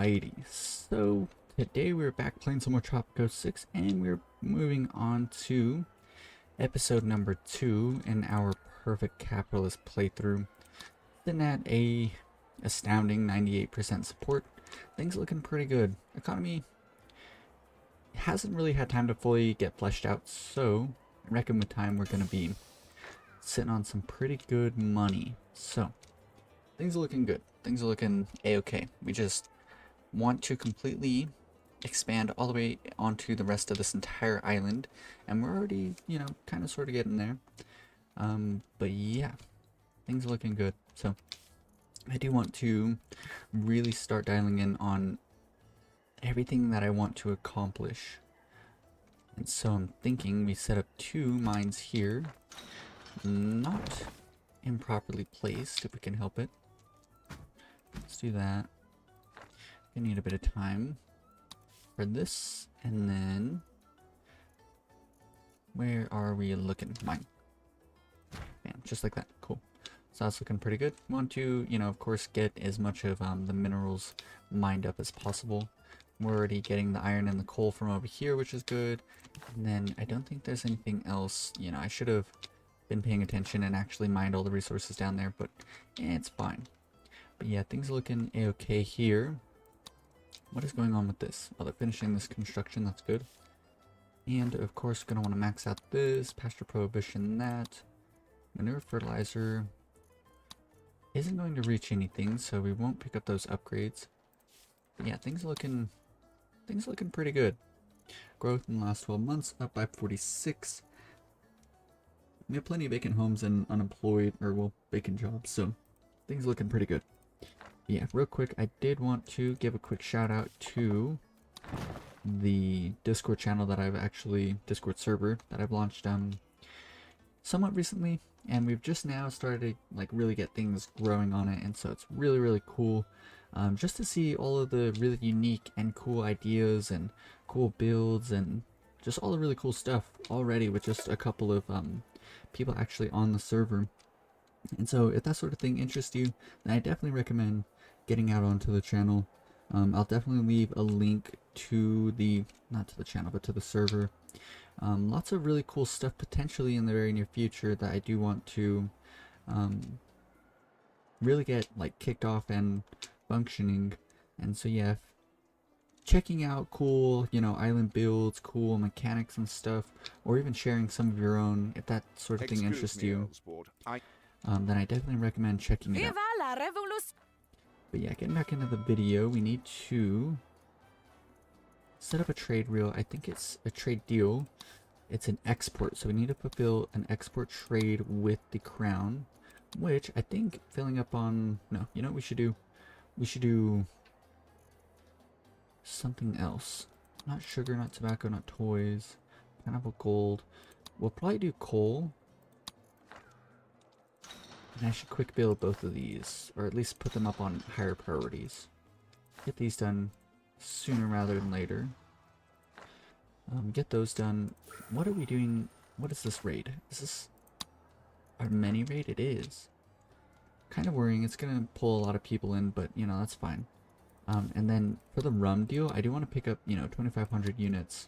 Alrighty, so today we're back playing some more Tropico 6 and we're moving on to episode number 2 in our perfect capitalist playthrough. Sitting at a astounding 98% support. Things looking pretty good. Economy hasn't really had time to fully get fleshed out, so I reckon with time we're going to be sitting on some pretty good money. So things are looking good. Things are looking a-okay. We just want to completely expand all the way onto the rest of this entire island, and we're already, kind of sort of getting there. But yeah, things are looking good. So I do want to really start dialing in on everything that I want to accomplish. And so I'm thinking we set up 2 mines here, not improperly placed if we can help it. Let's do that. We need a bit of time for this, and then where are we looking? Mine. Bam, just like that. Cool. So that's looking pretty good. We want to, of course, get as much of the minerals mined up as possible. We're already getting the iron and the coal from over here, which is good. And then I don't think there's anything else. I should have been paying attention and actually mined all the resources down there, but it's fine. But yeah, things are looking a-okay here. What is going on with this? Well, they're finishing this construction, that's good. And of course, gonna want to max out this, pasture prohibition that. Manure fertilizer isn't going to reach anything, so we won't pick up those upgrades. But yeah, things are looking pretty good. Growth in the last 12 months up by 46. We have plenty of vacant homes and unemployed, or well, vacant jobs, so things are looking pretty good. Yeah, real quick, I did want to give a quick shout out to the Discord channel that Discord server that I've launched somewhat recently, and we've just now started to really get things growing on it, and so it's really cool just to see all of the really unique and cool ideas and cool builds and just all the really cool stuff already with just a couple of people actually on the server. And so if that sort of thing interests you, then I definitely recommend getting out onto the channel. I'll definitely leave a link to not to the channel, but to the server. Lots of really cool stuff potentially in the very near future that I do want to really get kicked off and functioning. And so yeah, checking out cool, island builds, cool mechanics and stuff, or even sharing some of your own, if that sort of thing interests you, then I definitely recommend checking it out. But yeah, getting back into the video, we need to set up a trade reel. I think it's a trade deal. It's an export, so we need to fulfill an export trade with the crown, which I think filling up on, no, you know what we should do? We should do something else. Not sugar, not tobacco, not toys. Pineapple gold. We'll probably do coal. And I should quick build both of these, or at least put them up on higher priorities. Get these done sooner rather than later. Get those done. What are we doing? What is this raid? Is this our mini raid? It is. Kind of worrying. It's going to pull a lot of people in, but that's fine. And then for the rum deal, I do want to pick up, 2,500 units.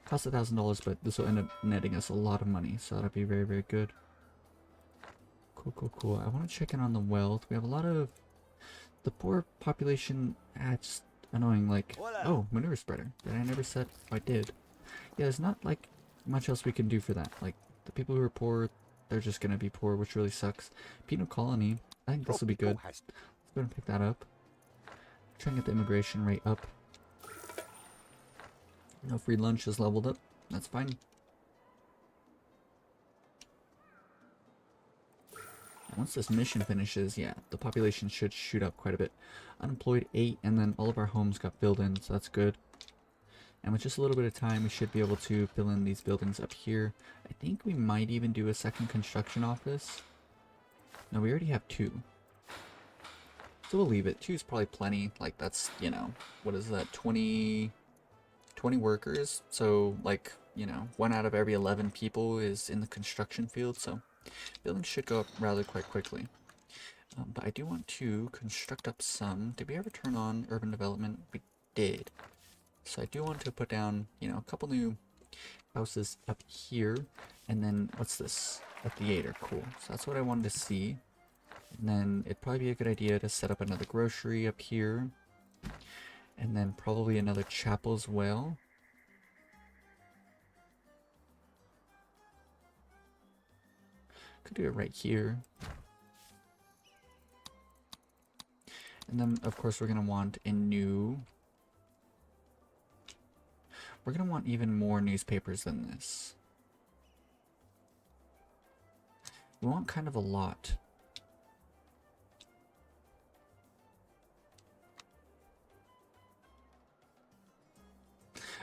Costs $1,000, but this will end up netting us a lot of money, so that'll be very good. Cool. I want to check in on the wealth. We have a lot of the poor population. Just annoying. Oh, manure spreader. Did I never set? Oh, I did. Yeah, there's not much else we can do for that. The people who are poor, they're just gonna be poor, which really sucks. Penal colony. I think this will be good. Let's go and pick that up. Try and get the immigration rate up. No free lunch is leveled up. That's fine. Once this mission finishes, yeah, the population should shoot up quite a bit. Unemployed 8, and then all of our homes got filled in, so that's good. And with just a little bit of time, we should be able to fill in these buildings up here. I think we might even do a second construction office. No, we already have 2. So we'll leave it. 2 is probably plenty. That's, what is that, 20 workers? So, 1 out of every 11 people is in the construction field, so buildings should go up rather quite quickly. But I do want to construct up some. Did we ever turn on urban development? We did. So I do want to put down, you know, a couple new houses up here. And then, what's this? A theater. Cool. So that's what I wanted to see. And then it'd probably be a good idea to set up another grocery up here. And then probably another chapel as well. Could do it right here. And then, of course, we're going to want a new... We're going to want even more newspapers than this. We want kind of a lot.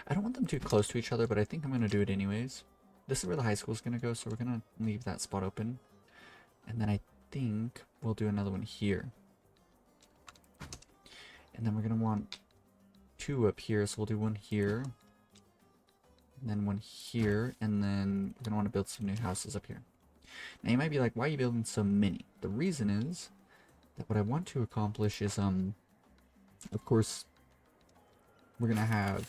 I don't want them too close to each other, but I think I'm going to do it anyways. This is where the high school is going to go, so we're going to leave that spot open. And then I think we'll do another one here. And then we're going to want 2 up here, so we'll do 1 here. And then 1 here, and then we're going to want to build some new houses up here. Now you might be like, why are you building so many? The reason is that what I want to accomplish is, of course, we're going to have...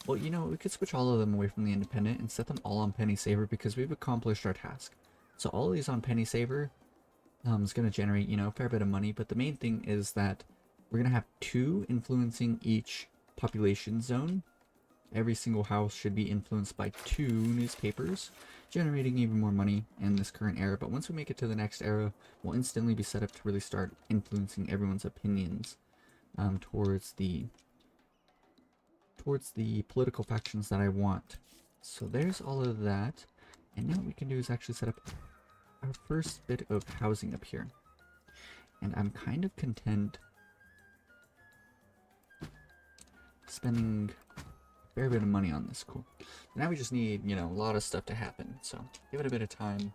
Well, you know, we could switch all of them away from the independent and set them all on penny saver because we've accomplished our task. So all of these on penny saver is going to generate, you know, a fair bit of money. But the main thing is that we're going to have 2 influencing each population zone. Every single house should be influenced by 2 newspapers, generating even more money in this current era. But once we make it to the next era, we'll instantly be set up to really start influencing everyone's opinions towards the political factions that I want. So there's all of that. And now what we can do is actually set up our first bit of housing up here. And I'm kind of content spending a fair bit of money on this. Cool. Now we just need, you know, a lot of stuff to happen. So give it a bit of time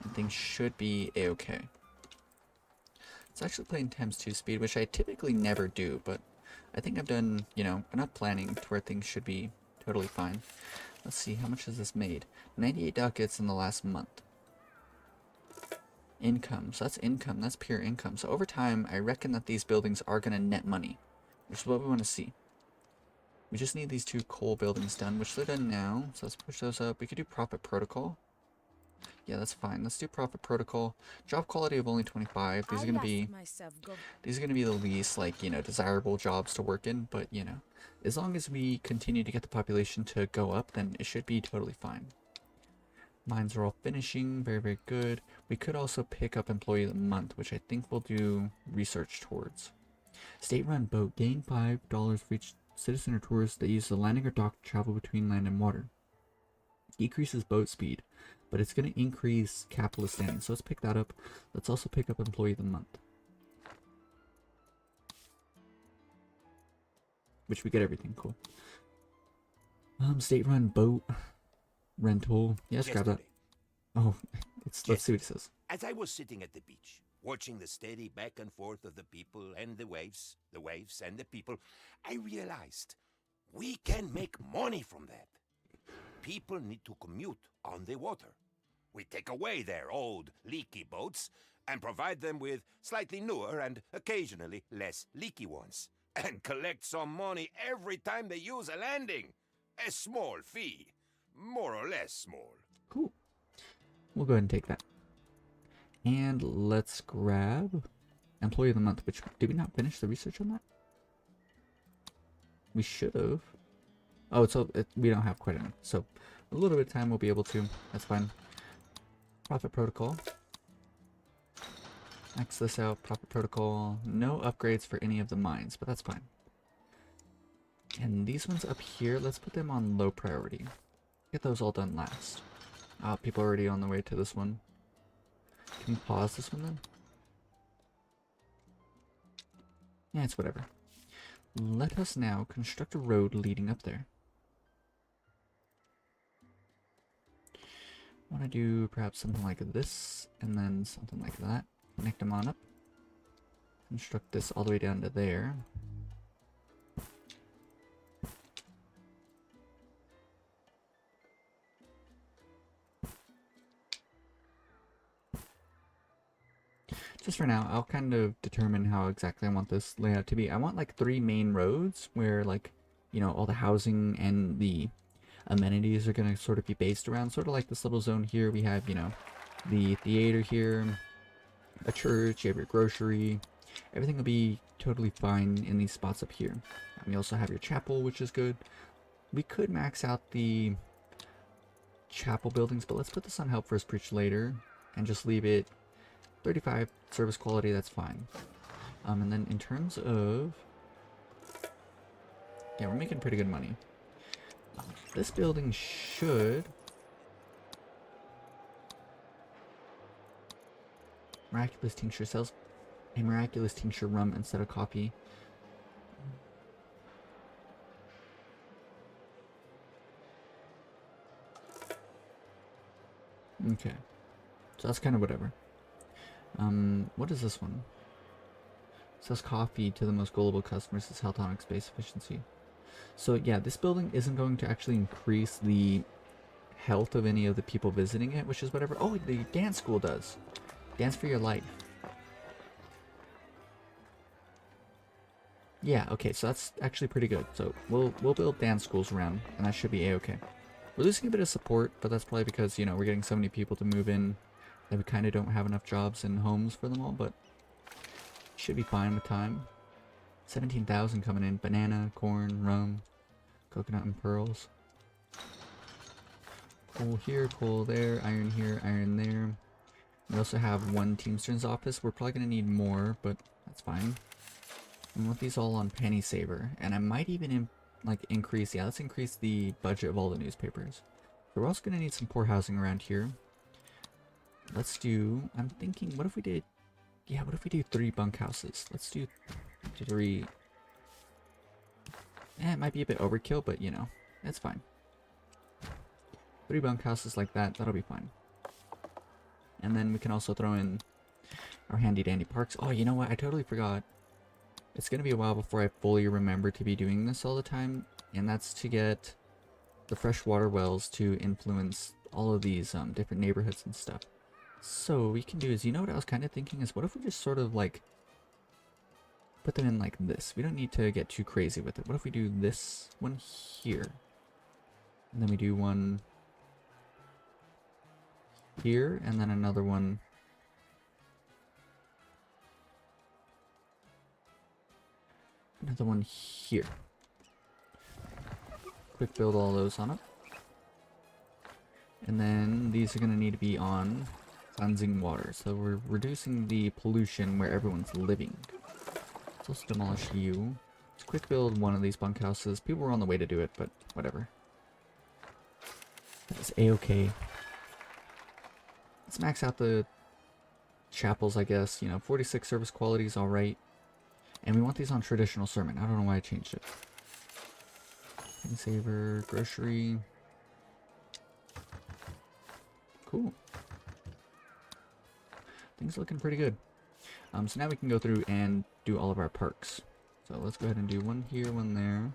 and things should be a-okay. It's actually playing ×2 speed, which I typically never do, but I think I've done, you know, enough planning to where things should be totally fine. Let's see, how much has this made? 98 ducats in the last month. Income, so that's income, that's pure income. So over time, I reckon that these buildings are going to net money, which is what we want to see. We just need these 2 coal buildings done, which they're done now. So let's push those up. We could do profit protocol. Yeah, that's fine. Let's do profit protocol. Job quality of only 25. These are gonna be the least, like, you know, desirable jobs to work in, but you know, as long as we continue to get the population to go up, then it should be totally fine. Mines are all finishing, very, very good. We could also pick up employee of the month, which I think we'll do research towards. State-run boat, gain $5 for each citizen or tourist that uses the landing or dock to travel between land and water. Decreases boat speed, but it's going to increase capitalist standing. So let's pick that up. Let's also pick up employee of the month, which we get everything. Cool. State-run boat rental. Yeah, let's grab that. Oh, let's see what it says. As I was sitting at the beach, watching the steady back and forth of the people and the waves and the people, I realized we can make money from that. People need to commute on the water. We take away their old, leaky boats and provide them with slightly newer and occasionally less leaky ones, and collect some money every time they use a landing. A small fee. More or less small. Cool. We'll go ahead and take that. And let's grab employee of the month, which, did we not finish the research on that? We should have. Oh, so we don't have quite enough. So a little bit of time we'll be able to. That's fine. Profit protocol. Max this out. Profit protocol. No upgrades for any of the mines, but that's fine. And these ones up here, let's put them on low priority. Get those all done last. People are already on the way to this one. Can we pause this one then? Yeah, it's whatever. Let us now construct a road leading up there. I want to do perhaps something like this, and then something like that. Connect them on up. Construct this all the way down to there. just for now, I'll kind of determine how exactly I want this layout to be. I want like 3 main roads where like, you know, all the housing and the amenities are going to sort of be based around. Sort of like this little zone here. We have, you know, the theater here, a church, you have your grocery. Everything will be totally fine in these spots up here. You also have your chapel, which is good. We could max out the chapel buildings, but let's put this on help first, preach later, and just leave it 35 service quality. That's fine. And then in terms of, yeah, we're making pretty good money. This building should miraculous tincture sells a miraculous tincture rum instead of coffee. Okay, so that's kind of whatever. What is this one? It says coffee to the most gullible customers is health tonic space efficiency. So yeah, this building isn't going to actually increase the health of any of the people visiting it, which is whatever. Oh, the dance school does. Dance for your life. Yeah, okay, so that's actually pretty good. So we'll build dance schools around, and that should be a-okay. We're losing a bit of support, but that's probably because, you know, we're getting so many people to move in that we kind of don't have enough jobs and homes for them all, but should be fine with time. 17,000 coming in. Banana, corn, rum, coconut, and pearls. Coal here, coal there, iron here, iron there. We also have 1 Teamster's office. We're probably going to need more, but that's fine. I want these all on penny saver, and I might even increase, yeah, let's increase the budget of all the newspapers. So we're also going to need some poor housing around here. Let's do, I'm thinking, what if we did, yeah, what if we do 3 bunkhouses? Let's do 3. It might be a bit overkill, but you know, it's fine. 3 bunkhouses like that, that'll be fine. And then we can also throw in our handy dandy parks. Oh, you know what? I totally forgot. It's going to be a while before I fully remember to be doing this all the time. And that's to get the freshwater wells to influence all of these different neighborhoods and stuff. So what we can do is, you know what I was kind of thinking is, what if we just sort of like put them in like this? We don't need to get too crazy with it. What if we do this one here? And then we do one here, and then another one here. Quick build all those on it. And then these are going to need to be on cleansing water. So we're reducing the pollution where everyone's living. Let's also demolish you. Let's quick build one of these bunkhouses. People were on the way to do it, but whatever. That is a-okay. Let's max out the chapels, I guess. You know, 46 service quality is alright. And we want these on traditional sermon. I don't know why I changed it. Penny saver, grocery. Cool. Things are looking pretty good. So now we can go through and do all of our parks. So let's go ahead and do one here, one there,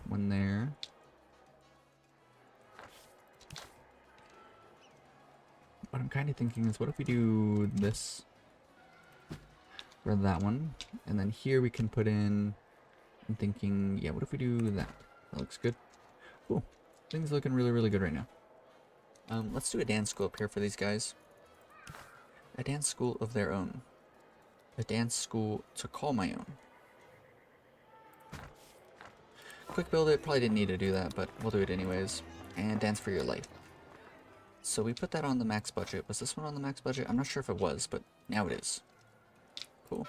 one there. What I'm kind of thinking is, what if we do this for that one? And then here we can put in, I'm thinking, yeah, what if we do that? That looks good. Cool. Things are looking really, really good right now. Let's do a dance school up here for these guys. A dance school of their own. A dance school to call my own. Quick build it, probably didn't need to do that, but we'll do it anyways. And dance for your life. So we put that on the max budget. Was this one on the max budget? I'm not sure if it was, but now it is. Cool.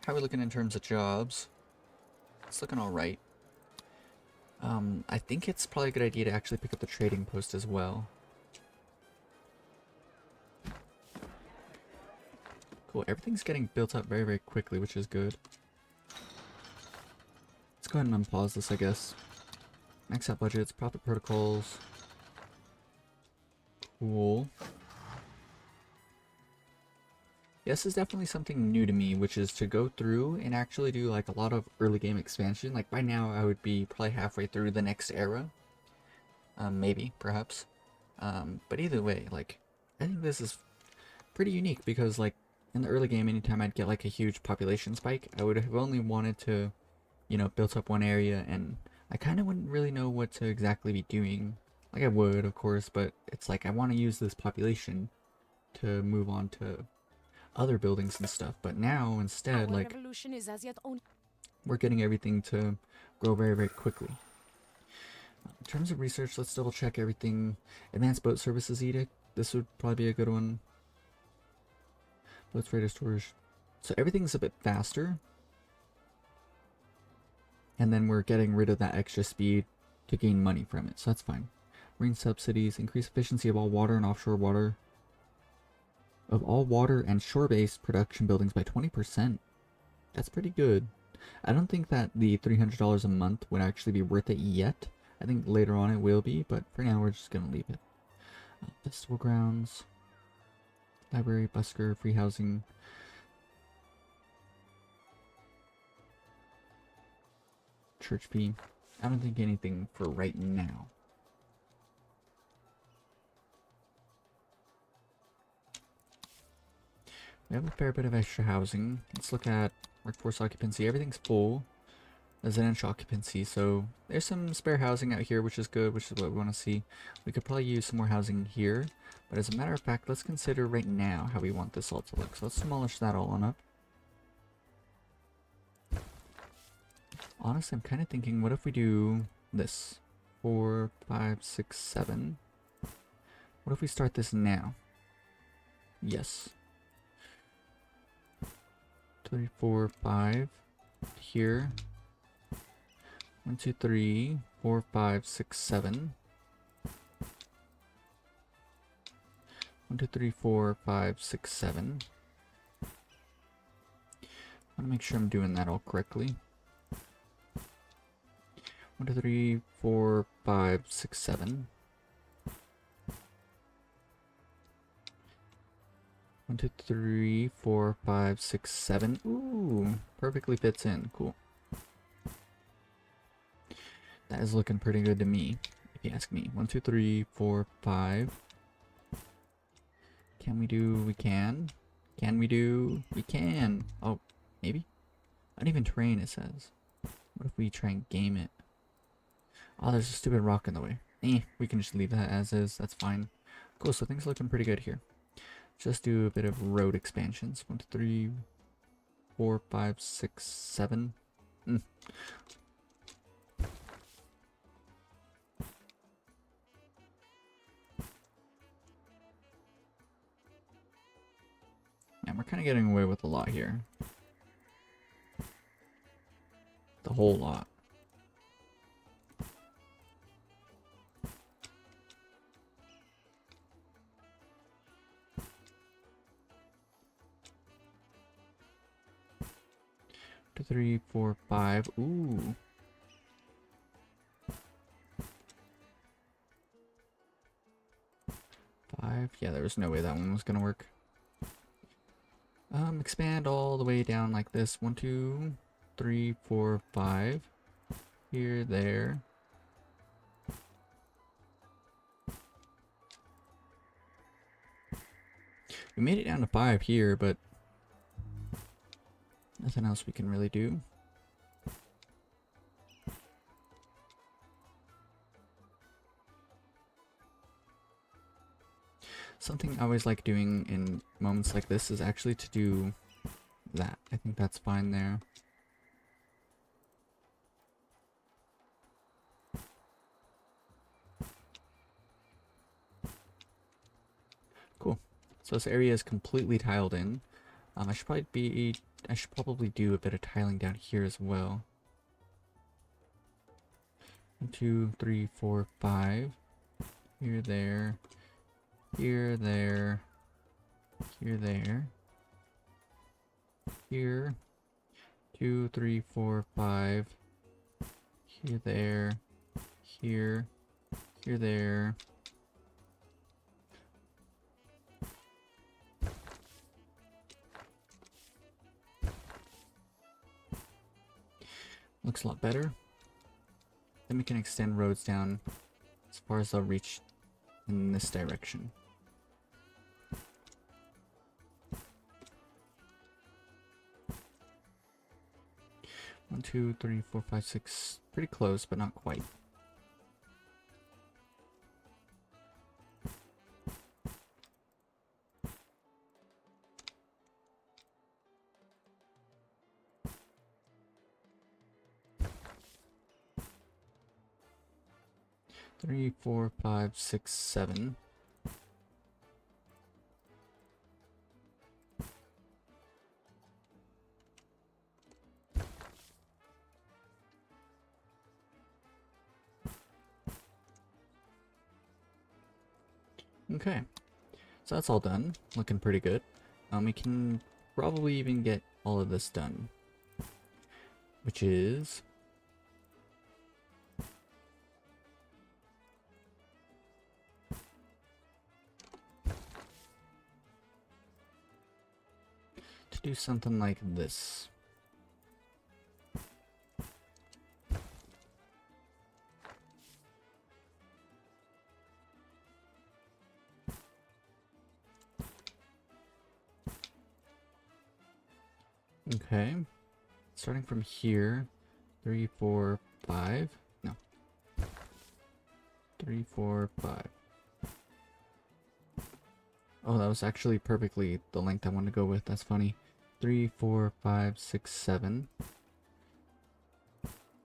How are we looking in terms of jobs? It's looking alright. I think it's probably a good idea to actually pick up the trading post as well. Cool, everything's getting built up very, very quickly, which is good. Let's go ahead and unpause this, I guess. Max out budgets, profit protocols. Cool. This is definitely something new to me, which is to go through and actually do like a lot of early game expansion. Like by now I would be probably halfway through the next era. Maybe, perhaps. But either way, like, I think this is pretty unique because like in the early game, anytime I'd get like a huge population spike, I would have only wanted to, you know, build up one area, and I kind of wouldn't really know what to exactly be doing. Like I would, of course, but it's like I want to use this population to move on to other buildings and stuff. But now instead, Our like, revolution is as yet only we're getting everything to grow very, very quickly. In terms of research, let's double check everything. Advanced Boat Services Edict. This would probably be a good one. Boats freighter storage. So everything's a bit faster. And then we're getting rid of that extra speed to gain money from it. So that's fine. Marine subsidies. Increase efficiency of all water and offshore water. Of all water and shore-based production buildings by 20%. That's pretty good. I don't think that the $300 a month would actually be worth it yet. I think later on it will be, but for now we're just going to leave it. Festival grounds. Library, busker, free housing. Church fee. I don't think anything for right now. We have a fair bit of extra housing. Let's look at workforce occupancy. Everything's full. Residential occupancy. So there's some spare housing out here, which is good, which is what we want to see. We could probably use some more housing here. But as a matter of fact, let's consider right now how we want this all to look. So let's demolish that all on up. Honestly, I'm kind of thinking, what if we do this? 4, 5, 6, 7. What if we start this now? Yes. 3, 4, 5. Here. 1, 2, 3, 4, 5, 6, 7. 1, 2, 3, 4, 5, 6, 7. I want to make sure I'm doing that all correctly. 1, 2, 3, 4, 5, 6, 7. 1, 2, 3, 4, 5, 6, 7. Ooh, perfectly fits in. Cool. That is looking pretty good to me, if you ask me. 1, 2, 3, 4, 5. Can we do? We can. Can we do? We can. Oh, maybe? Uneven terrain, it says. What if we try and game it? Oh, there's a stupid rock in the way. We can just leave that as is. That's fine. Cool, so things are looking pretty good here. Just do a bit of road expansions. 1, 2, 3, 4, 5, 6, 7. And we're kind of getting away with a lot here. The whole lot. Two, 3, 4, 5. Ooh. Five. Yeah, there was no way that one was gonna work. Expand all the way down like this. 1, 2, 3, 4, 5. Here, there. We made it down to 5 here, but nothing else we can really do. Something I always like doing in moments like this is actually to do that. I think that's fine there. Cool. So this area is completely tiled in. I should probably do a bit of tiling down here as well. 1, 2, 3, 4, 5. Here, there. Here, there. Here, there. Here. 2, 3, 4, 5. Here, there. Here. Here, there. Looks a lot better. Then we can extend roads down as far as they'll reach in this direction. 1, 2, 3, 4, 5, 6. Pretty close, but not quite. Three, 4, 5, 6, 7. Okay, so that's all done. Looking pretty good. We can probably even get all of this done, which is to do something like this. Okay, starting from here, 3, 4, 5. No, 3, 4, 5. Oh, that was actually perfectly the length I wanted to go with. That's funny. 3, 4, 5, 6, 7.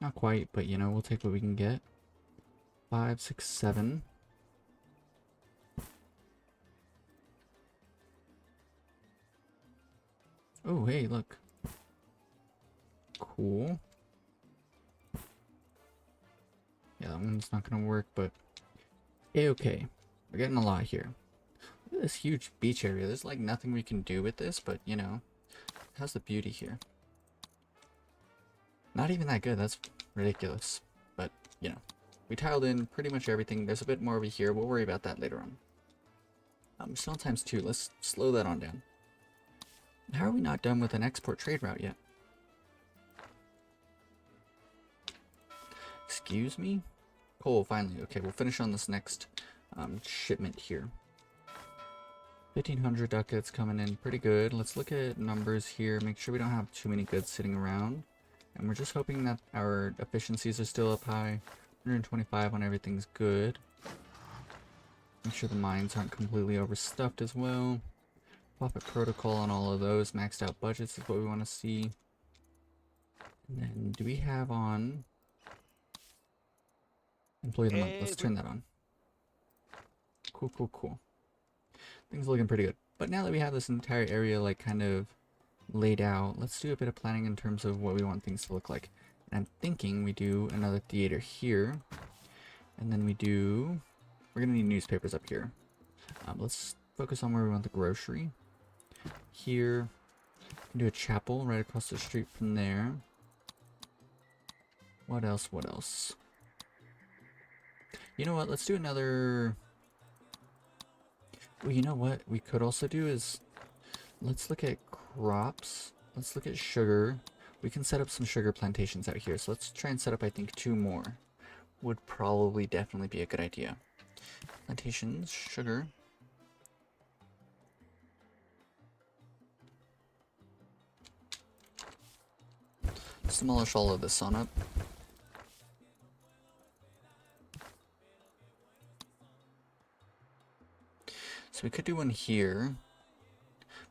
Not quite, but you know, we'll take what we can get. 5, 6, 7. Oh, hey, look. Cool. Yeah, that one's not gonna work, but okay. We're getting a lot here. Look at this huge beach area. There's like nothing we can do with this, but you know, how's the beauty here? Not even that good. That's ridiculous. But, you know, we tiled in pretty much everything. There's a bit more over here. We'll worry about that later on. Still times 2. Let's slow that on down. How are we not done with an export trade route yet? Excuse me? Coal, finally. Okay, we'll finish on this next shipment here. 1,500 ducats coming in pretty good. Let's look at numbers here. Make sure we don't have too many goods sitting around. And we're just hoping that our efficiencies are still up high. 125 when everything's good. Make sure the mines aren't completely overstuffed as well. Profit protocol on all of those. Maxed out budgets is what we want to see. And then do we have on employee of the month? Let's turn that on. Cool, cool, cool. Things are looking pretty good. But now that we have this entire area like kind of laid out, let's do a bit of planning in terms of what we want things to look like. And I'm thinking we do another theater here. And then we're gonna need newspapers up here. Let's focus on where we want the grocery. Here, do a chapel right across the street from there. What else? What else? You know what? Let's do another. Well, you know what we could also do is let's look at crops. Let's look at sugar. We can set up some sugar plantations out here. So let's try and set up, I think, 2 more. Would probably definitely be a good idea. Plantations, sugar. Demolish all of this on up. So we could do one here.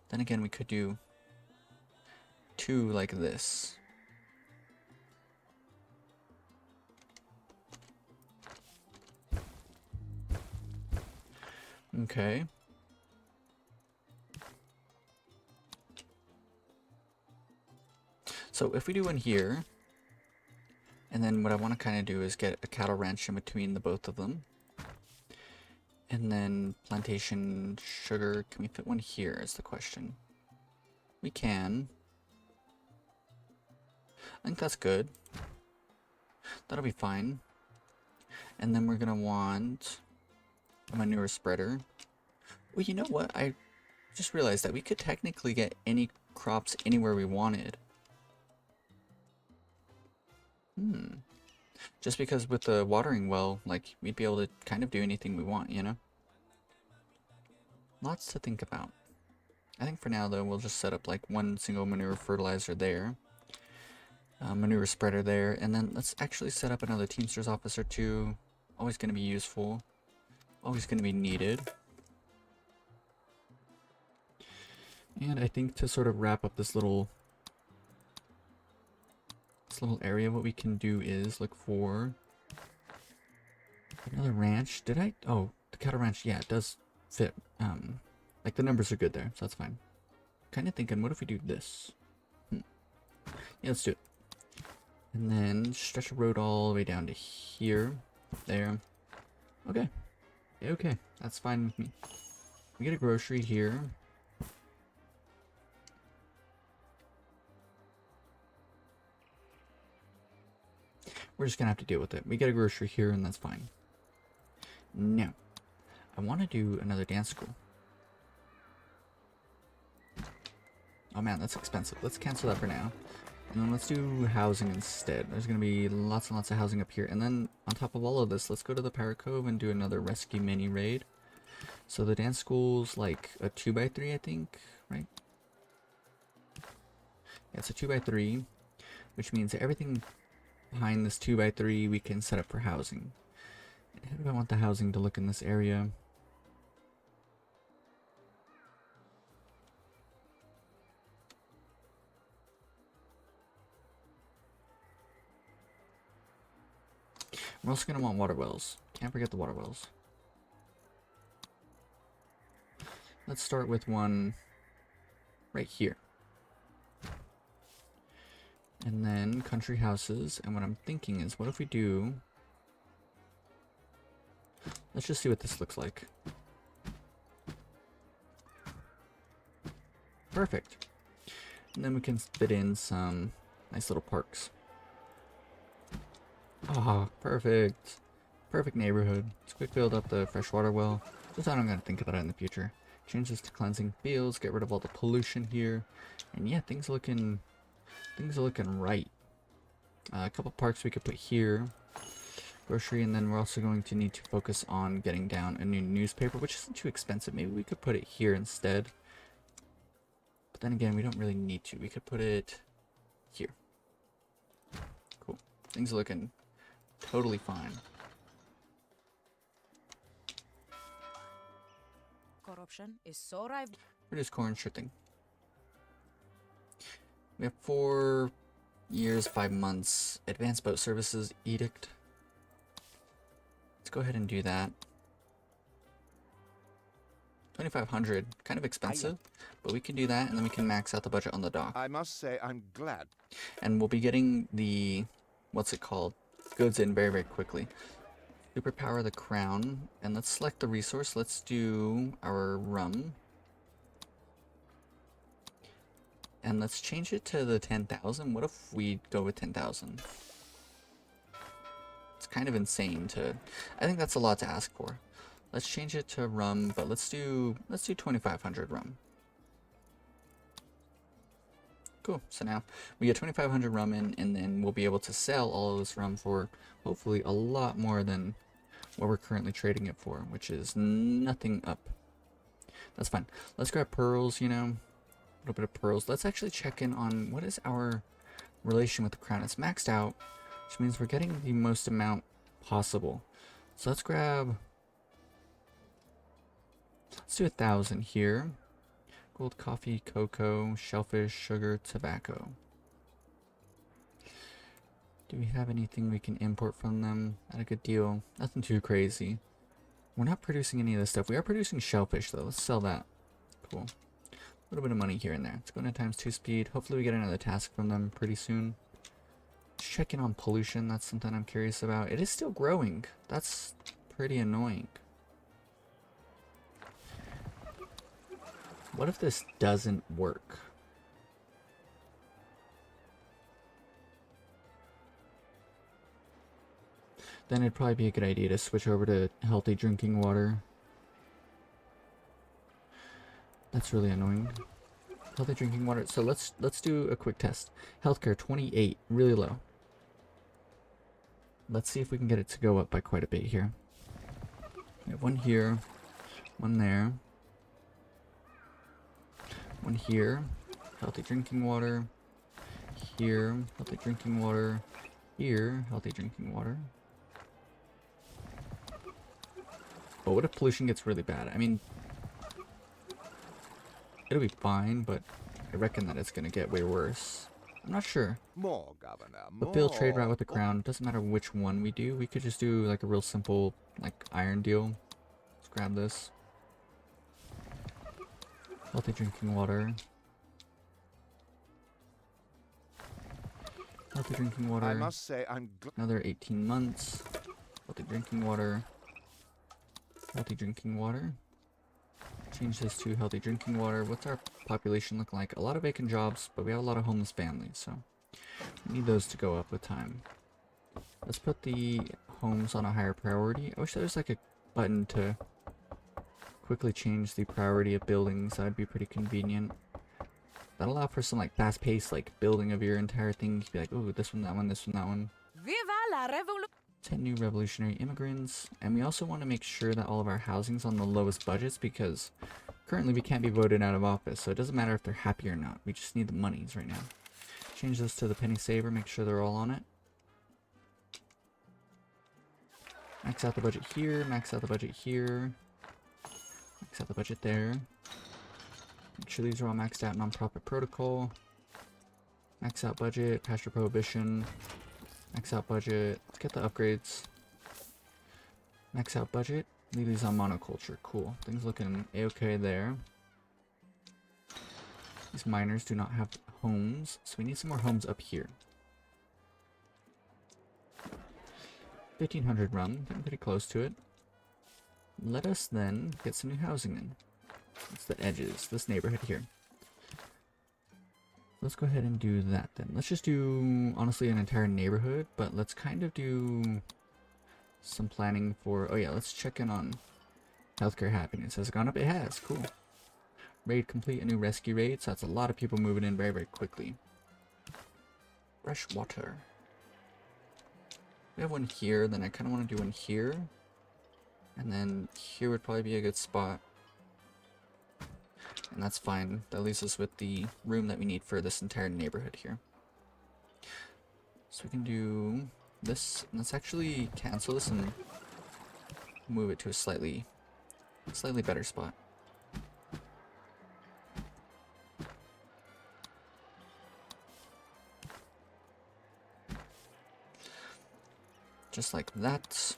Then again, we could do 2 like this. Okay. So if we do one here, and then what I want to kind of do is get a cattle ranch in between the both of them. And then plantation, sugar, can we fit one here is the question. We can. I think that's good. That'll be fine. And then we're going to want a manure spreader. Well, you know what? I just realized that we could technically get any crops anywhere we wanted. Just because with the watering well, like, we'd be able to kind of do anything we want, you know? Lots to think about. I think for now, though, we'll just set up, like, 1 single manure fertilizer there. manure spreader there, and then let's actually set up another Teamsters officer too. Always going to be useful, always going to be needed. And I think to sort of wrap up this little area, what we can do is look for another ranch. Did I? Oh, the cattle ranch. Yeah, it does fit. Like the numbers are good there, so that's fine. Kind of thinking, what if we do this? Yeah, let's do it. And then stretch a road all the way down to here, there. Okay, okay, that's fine with me. We get a grocery here. We're just gonna have to deal with it. We get a grocery here, and that's fine. Now, I want to do another dance school. Oh man, that's expensive. Let's cancel that for now. And then let's do housing instead. There's going to be lots and lots of housing up here. And then on top of all of this, let's go to the Pirate Cove and do another rescue mini raid. So the dance school's like a 2x3, I think, right? Yeah, it's a 2x3, which means everything behind this 2x3 we can set up for housing. And how do I want the housing to look in this area? We're also going to want water wells. Can't forget the water wells. Let's start with one right here. And then country houses. And what I'm thinking is, what if we do... Let's just see what this looks like. Perfect. And then we can fit in some nice little parks. Ah, perfect. Perfect neighborhood. Let's quick build up the freshwater well. Just I'm gonna think about it in the future. Change this to cleansing fields, get rid of all the pollution here. And yeah, things are looking right. A couple parks we could put here. Grocery, and then we're also going to need to focus on getting down a new newspaper, which isn't too expensive. Maybe we could put it here instead. But then again, we don't really need to. We could put it here. Cool. Things are looking totally fine. Corruption is so rife. Produce corn, sure thing. We have 4 years, 5 months. Advanced boat services edict. Let's go ahead and do that. 2,500, kind of expensive, but we can do that, and then we can max out the budget on the dock. I must say I'm glad. And we'll be getting the, what's it called, goods in very, very quickly. Superpower the crown, and let's select the resource. Let's do our rum. And let's change it to the 10,000. What if we go with 10,000? It's kind of insane to... I think that's a lot to ask for. Let's change it to rum, but let's do 2,500 rum. Cool. So now we get 2,500 rum in, and then we'll be able to sell all of this rum for hopefully a lot more than what we're currently trading it for, which is nothing up. That's fine. Let's grab pearls, you know, a little bit of pearls. Let's actually check in on what is our relation with the crown. It's maxed out, which means we're getting the most amount possible. So let's grab, let's do 1,000 here. Gold, coffee, cocoa, shellfish, sugar, tobacco. Do we have anything we can import from them at a good deal? Nothing too crazy. We're not producing any of this stuff. We are producing shellfish though. Let's sell that. Cool. A little bit of money here and there. Let's go into ×2 speed. Hopefully we get another task from them pretty soon. Let's check in on pollution. That's something I'm curious about. It is still growing. That's pretty annoying. What if this doesn't work? Then it'd probably be a good idea to switch over to healthy drinking water. That's really annoying. Healthy drinking water. So let's do a quick test. Healthcare 28, really low. Let's see if we can get it to go up by quite a bit here. We have one here, one there. One here, healthy drinking water. here, healthy drinking water. Here, healthy drinking water. But what if pollution gets really bad? I mean, it'll be fine, but I reckon that it's gonna get way worse. I'm not sure. More, Governor, But build trade route more. with the crown. Doesn't matter which one we do. We could just do like a real simple like iron deal. Let's grab this. Healthy drinking water. Healthy drinking water. I must say, Another 18 months. Healthy drinking water. Healthy drinking water. Change this to healthy drinking water. What's our population look like? A lot of vacant jobs, but we have a lot of homeless families, so we need those to go up with time. Let's put the homes on a higher priority. I wish there was like a button to quickly change the priority of buildings. That'd be pretty convenient. That'll allow for some like fast-paced like building of your entire thing. You could be like, oh, this one, that one, this one, that one. Viva la revolution! 10 new revolutionary immigrants, and we also want to make sure that all of our housing's on the lowest budgets because currently we can't be voted out of office, so it doesn't matter if they're happy or not. We just need the monies right now. Change this to the penny saver, make sure they're all on it. Max out the budget here, max out the budget here, max out the budget there. Make sure these are all maxed out. Non-profit protocol, max out budget, pasture prohibition. Max out budget. Let's get the upgrades. Max out budget. Leave these on monoculture. Cool. Things looking a-okay there. These miners do not have homes, so we need some more homes up here. 1500 run. Getting pretty close to it. Let us then get some new housing in. It's the edges. This neighborhood here. Let's go ahead and do that then. Let's just do, honestly, an entire neighborhood, but let's kind of do some planning for, oh yeah, let's check in on healthcare happiness. Has it gone up? It has. Cool. Raid complete, a new rescue raid, so that's a lot of people moving in very, very quickly. Fresh water. We have one here, then I kind of want to do one here. And then here would probably be a good spot. And that's fine. That leaves us with the room that we need for this entire neighborhood here. So we can do this. Let's actually cancel this and move it to a slightly better spot. Just like that.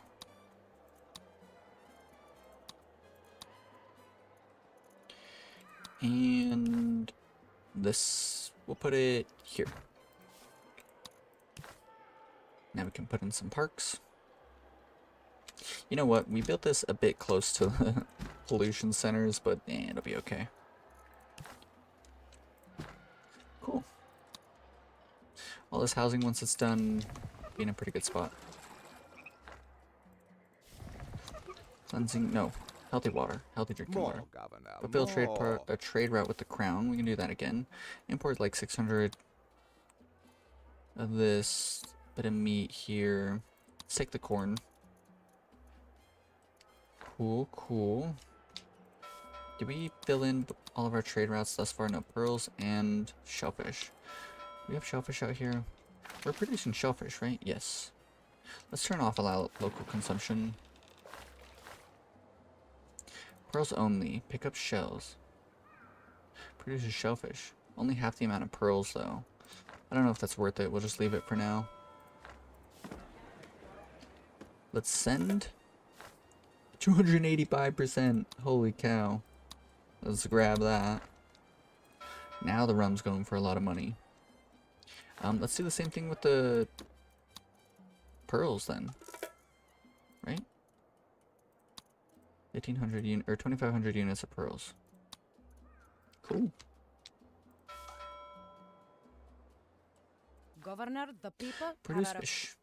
And this, we'll put it here. Now we can put in some parks. You know what? We built this a bit close to the pollution centers, but it'll be okay. Cool. All this housing, once it's done, be in a pretty good spot. Cleansing, no. Healthy water, healthy drinking water. Governor, But build a trade route with the crown. We can do that again. Import like 600 of this bit of meat here. Let's take the corn. Cool, cool. Did we fill in all of our trade routes thus far? No, pearls and shellfish. We have shellfish out here. We're producing shellfish, right? Yes. Let's turn off allow local consumption. Pearls only. Pick up shells. Produces shellfish. Only half the amount of pearls, though. I don't know if that's worth it. We'll just leave it for now. Let's send. 285%. Holy cow. Let's grab that. Now the rum's going for a lot of money. Let's do the same thing with the pearls then. Right? 1,800 or 2,500 units of pearls. Cool. Governor, the people. Produce fish.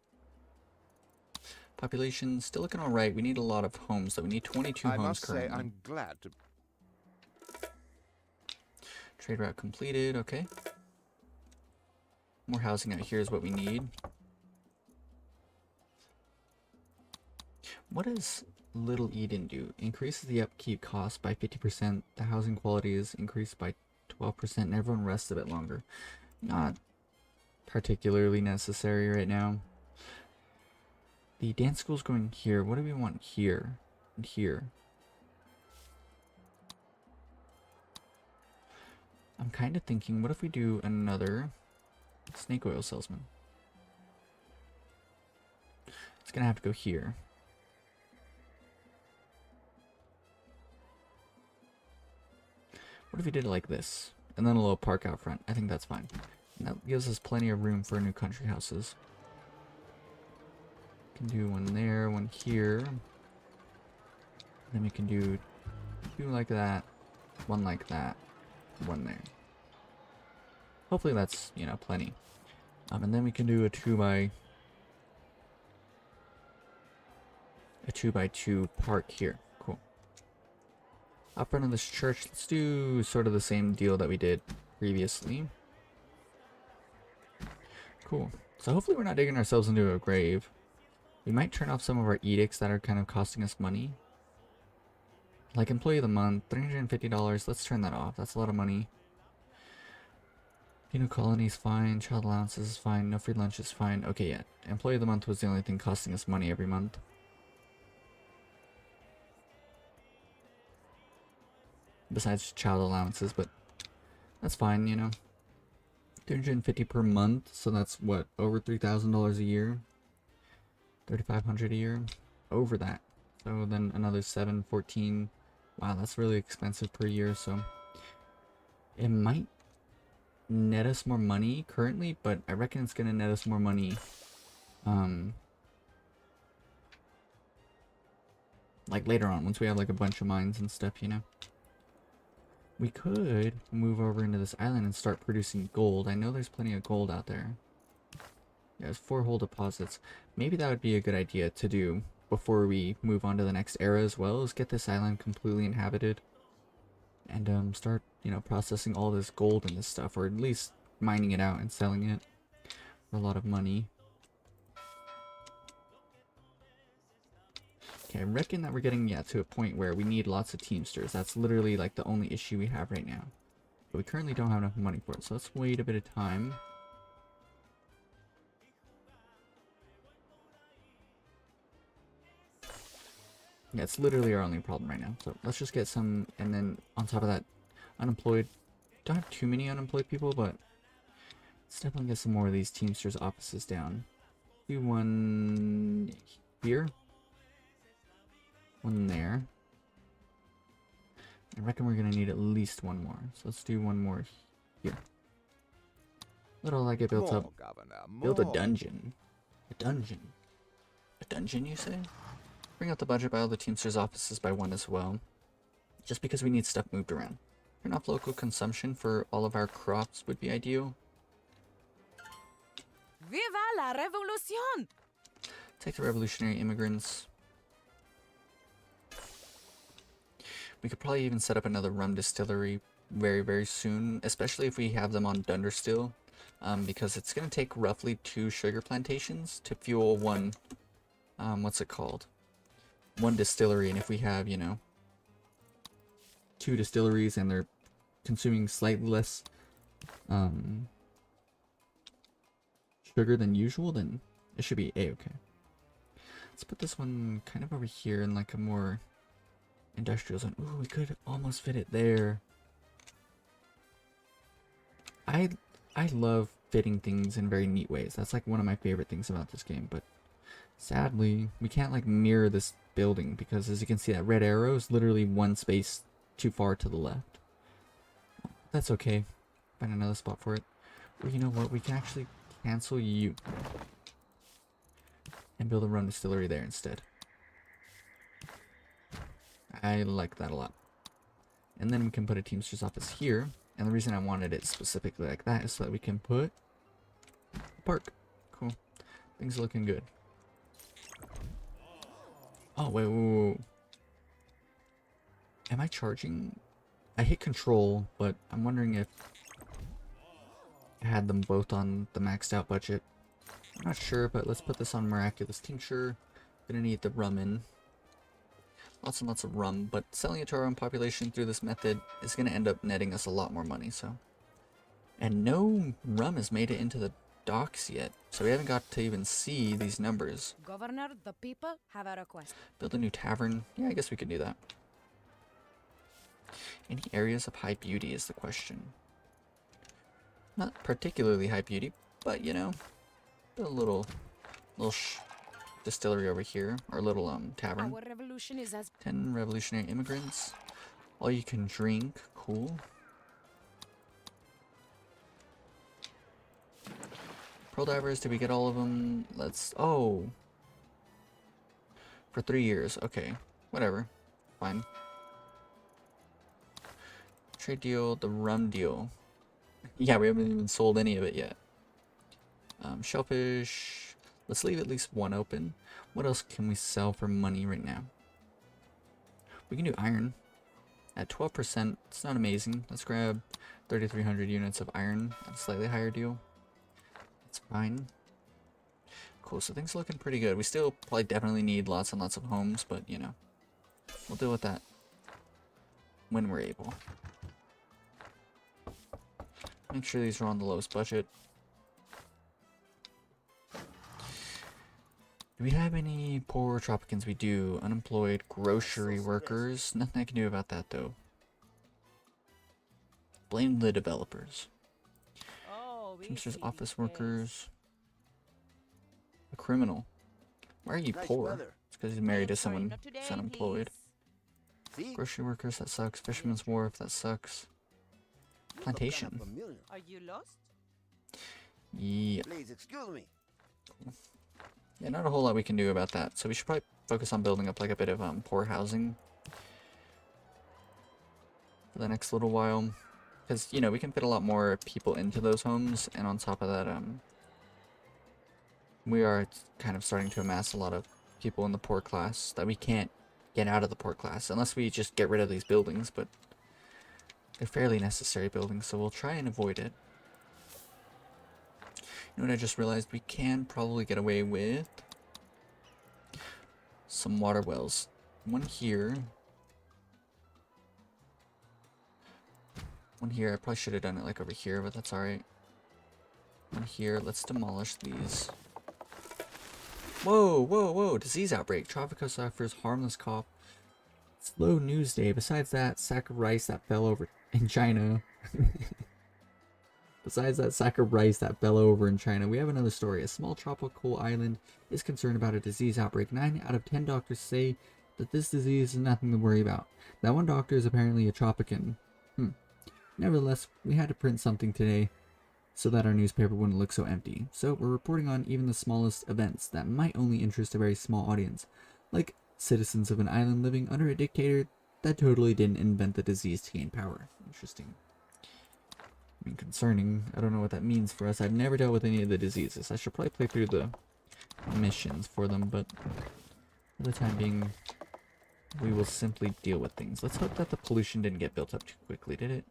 Population still looking alright. We need a lot of homes though. We need 22 homes I must currently. say, I'm glad to. Trade route completed. Okay. More housing out here is what we need. What does Little Eden do? Increases the upkeep cost by 50%. The housing quality is increased by 12%, and everyone rests a bit longer. Not particularly necessary right now. The dance school's going here. What do we want here and here? I'm kind of thinking, what if we do another snake oil salesman? It's gonna have to go here. What if we did it like this? And then a little park out front. I think that's fine. And that gives us plenty of room for new country houses. Can do one there, one here. Then we can do two like that, one like that, one there. Hopefully that's, you know, plenty. And then we can do a 2x2 park here. Cool. Up front of this church, let's do sort of the same deal that we did previously. Cool. So hopefully we're not digging ourselves into a grave. We might turn off some of our edicts that are kind of costing us money. Like employee of the month, $350. Let's turn that off. That's a lot of money. Penal colony is fine. Child allowances is fine. No free lunch is fine. Okay, yeah. Employee of the month was the only thing costing us money every month. Besides child allowances, but that's fine, you know. 350 per month, so that's what, over $3,000 a year? 3,500 a year? Over that. So then another 714. Wow, that's really expensive per year, so it might net us more money currently, but I reckon it's gonna net us more money like later on, once we have like a bunch of mines and stuff, you know. We could move over into this island and start producing gold. I know there's plenty of gold out there. Yeah, there's 4 whole deposits. Maybe that would be a good idea to do before we move on to the next era as well, is get this island completely inhabited. And start, you know, processing all this gold and this stuff, or at least mining it out and selling it for a lot of money. Okay, I reckon that we're getting, yeah, to a point where we need lots of teamsters. That's literally like the only issue we have right now. But we currently don't have enough money for it, so let's wait a bit of time. Yeah, it's literally our only problem right now. So let's just get some, and then on top of that, unemployed. Don't have too many unemployed people, but let's definitely get some more of these teamsters offices down. Do one here. One there. I reckon we're gonna need at least one more. So let's do one more here. Little I get built up. Build a dungeon. A dungeon. A dungeon, you say? Bring up the budget by all the teamsters offices by 1 as well. Just because we need stuff moved around. Turn off local consumption for all of our crops would be ideal. Viva la revolution! Take the revolutionary immigrants. We could probably even set up another rum distillery very, very soon, especially if we have them on Dunderstill, because it's going to take roughly 2 sugar plantations to fuel one, what's it called? One distillery, and if we have, you know, 2 distilleries and they're consuming slightly less sugar than usual, then it should be a-okay. Let's put this one kind of over here in like a more industrial zone. Ooh, we could almost fit it there. I love fitting things in very neat ways. That's like one of my favorite things about this game, but sadly, we can't like mirror this building because as you can see, that red arrow is literally 1 space too far to the left. That's okay. Find another spot for it. Or you know what? We can actually cancel you and build a rum distillery there instead. I like that a lot. And then we can put a teamster's office here. And the reason I wanted it specifically like that is so that we can put a park. Cool. Things are looking good. Oh, wait. Am I charging? I hit control, but I'm wondering if I had them both on the maxed out budget. I'm not sure, but let's put this on Miraculous Tincture. Gonna need the rum in. Lots and lots of rum, but selling it to our own population through this method is gonna end up netting us a lot more money, so. And no rum has made it into the docks yet, so we haven't got to even see these numbers. Governor, the people have a request. Build a new tavern. Yeah, I guess we could do that. Any areas of high beauty is the question. Not particularly high beauty, but you know, build a little distillery over here, or little tavern. Our revolution is as 10 revolutionary immigrants. All you can drink. Cool. Pearl divers, did we get all of them? Let's... Oh! For 3 years. Okay. Whatever. Fine. Trade deal, the rum deal. Yeah, we haven't even sold any of it yet. Shellfish. Let's leave at least one open. What else can we sell for money right now? We can do iron. At 12%, it's not amazing. Let's grab 3,300 units of iron at a slightly higher deal. That's fine. Cool, so things are looking pretty good. We still probably definitely need lots and lots of homes, but you know, we'll deal with that when we're able. Make sure these are on the lowest budget. Do we have any poor Tropicans? We do. Unemployed grocery workers. Nothing I can do about that though. Blame the developers. Teamsters, office workers. A criminal. Why are you poor? It's because he's married to someone who's unemployed. Grocery workers, that sucks. Fisherman's Wharf, that sucks. Plantation. Are you lost? Yeah. Please excuse me. Cool. Yeah, not a whole lot we can do about that. So we should probably focus on building up like a bit of poor housing for the next little while. Because, you know, we can fit a lot more people into those homes, and on top of that, we are kind of starting to amass a lot of people in the poor class that we can't get out of the poor class unless we just get rid of these buildings, but they're fairly necessary buildings, so we'll try and avoid it. You know what I just realized? We can probably get away with some water wells. One here. One here. I probably should have done it like over here, but that's alright. One here. Let's demolish these. Whoa, whoa, whoa. Disease outbreak. Tropico suffers harmless cough. Slow news day. Besides that sack of rice that fell over in China. Besides that sack of rice that fell over in China, we have another story. A small tropical island is concerned about a disease outbreak. 9 out of 10 doctors say that this disease is nothing to worry about. That one doctor is apparently a Tropican. Nevertheless, we had to print something today so that our newspaper wouldn't look so empty. So we're reporting on even the smallest events that might only interest a very small audience, like citizens of an island living under a dictator that totally didn't invent the disease to gain power. Interesting. I mean, concerning. I don't know what that means for us. I've never dealt with any of the diseases. I should probably play through the missions for them, but for the time being, we will simply deal with things. Let's hope that the pollution didn't get built up too quickly, did it?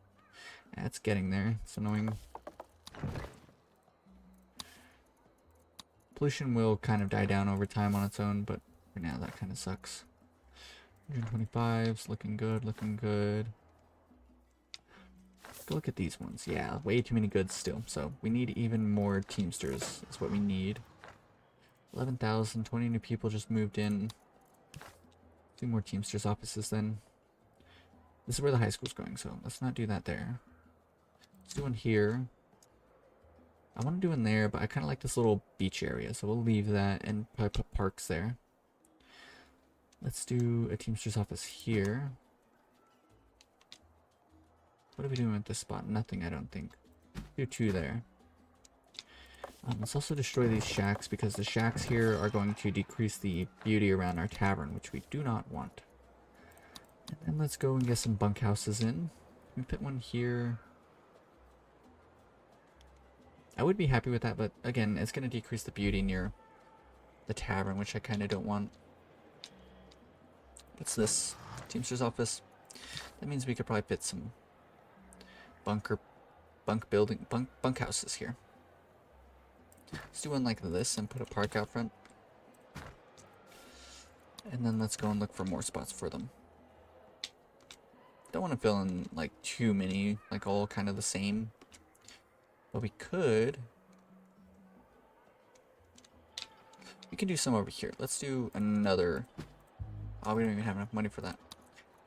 Yeah, it's getting there. It's annoying. Pollution will kind of die down over time on its own, but for now that kind of sucks. 125's looking good, looking good. Go look at these ones. Yeah, way too many goods still. So we need even more Teamsters. That's what we need. 11,000, 20 new people just moved in. 2 more Teamsters offices then. This is where the high school's going, so let's not do that there. Let's do one here. I want to do one there, but I kind of like this little beach area, so we'll leave that and probably put parks there. Let's do a Teamsters office here. What are we doing at this spot? Nothing, I don't think. Do 2 there. Let's also destroy these shacks, because the shacks here are going to decrease the beauty around our tavern, which we do not want. And then let's go and get some bunkhouses in. We put one here. I would be happy with that, but again, it's going to decrease the beauty near the tavern, which I kind of don't want. What's this? Teamster's office. That means we could probably fit some bunkhouses here. Let's do one like this and put a park out front. And then let's go and look for more spots for them. Don't want to fill in like too many, like all kind of the same. But we could We can do some over here. Let's do another. Oh, we don't even have enough money for that.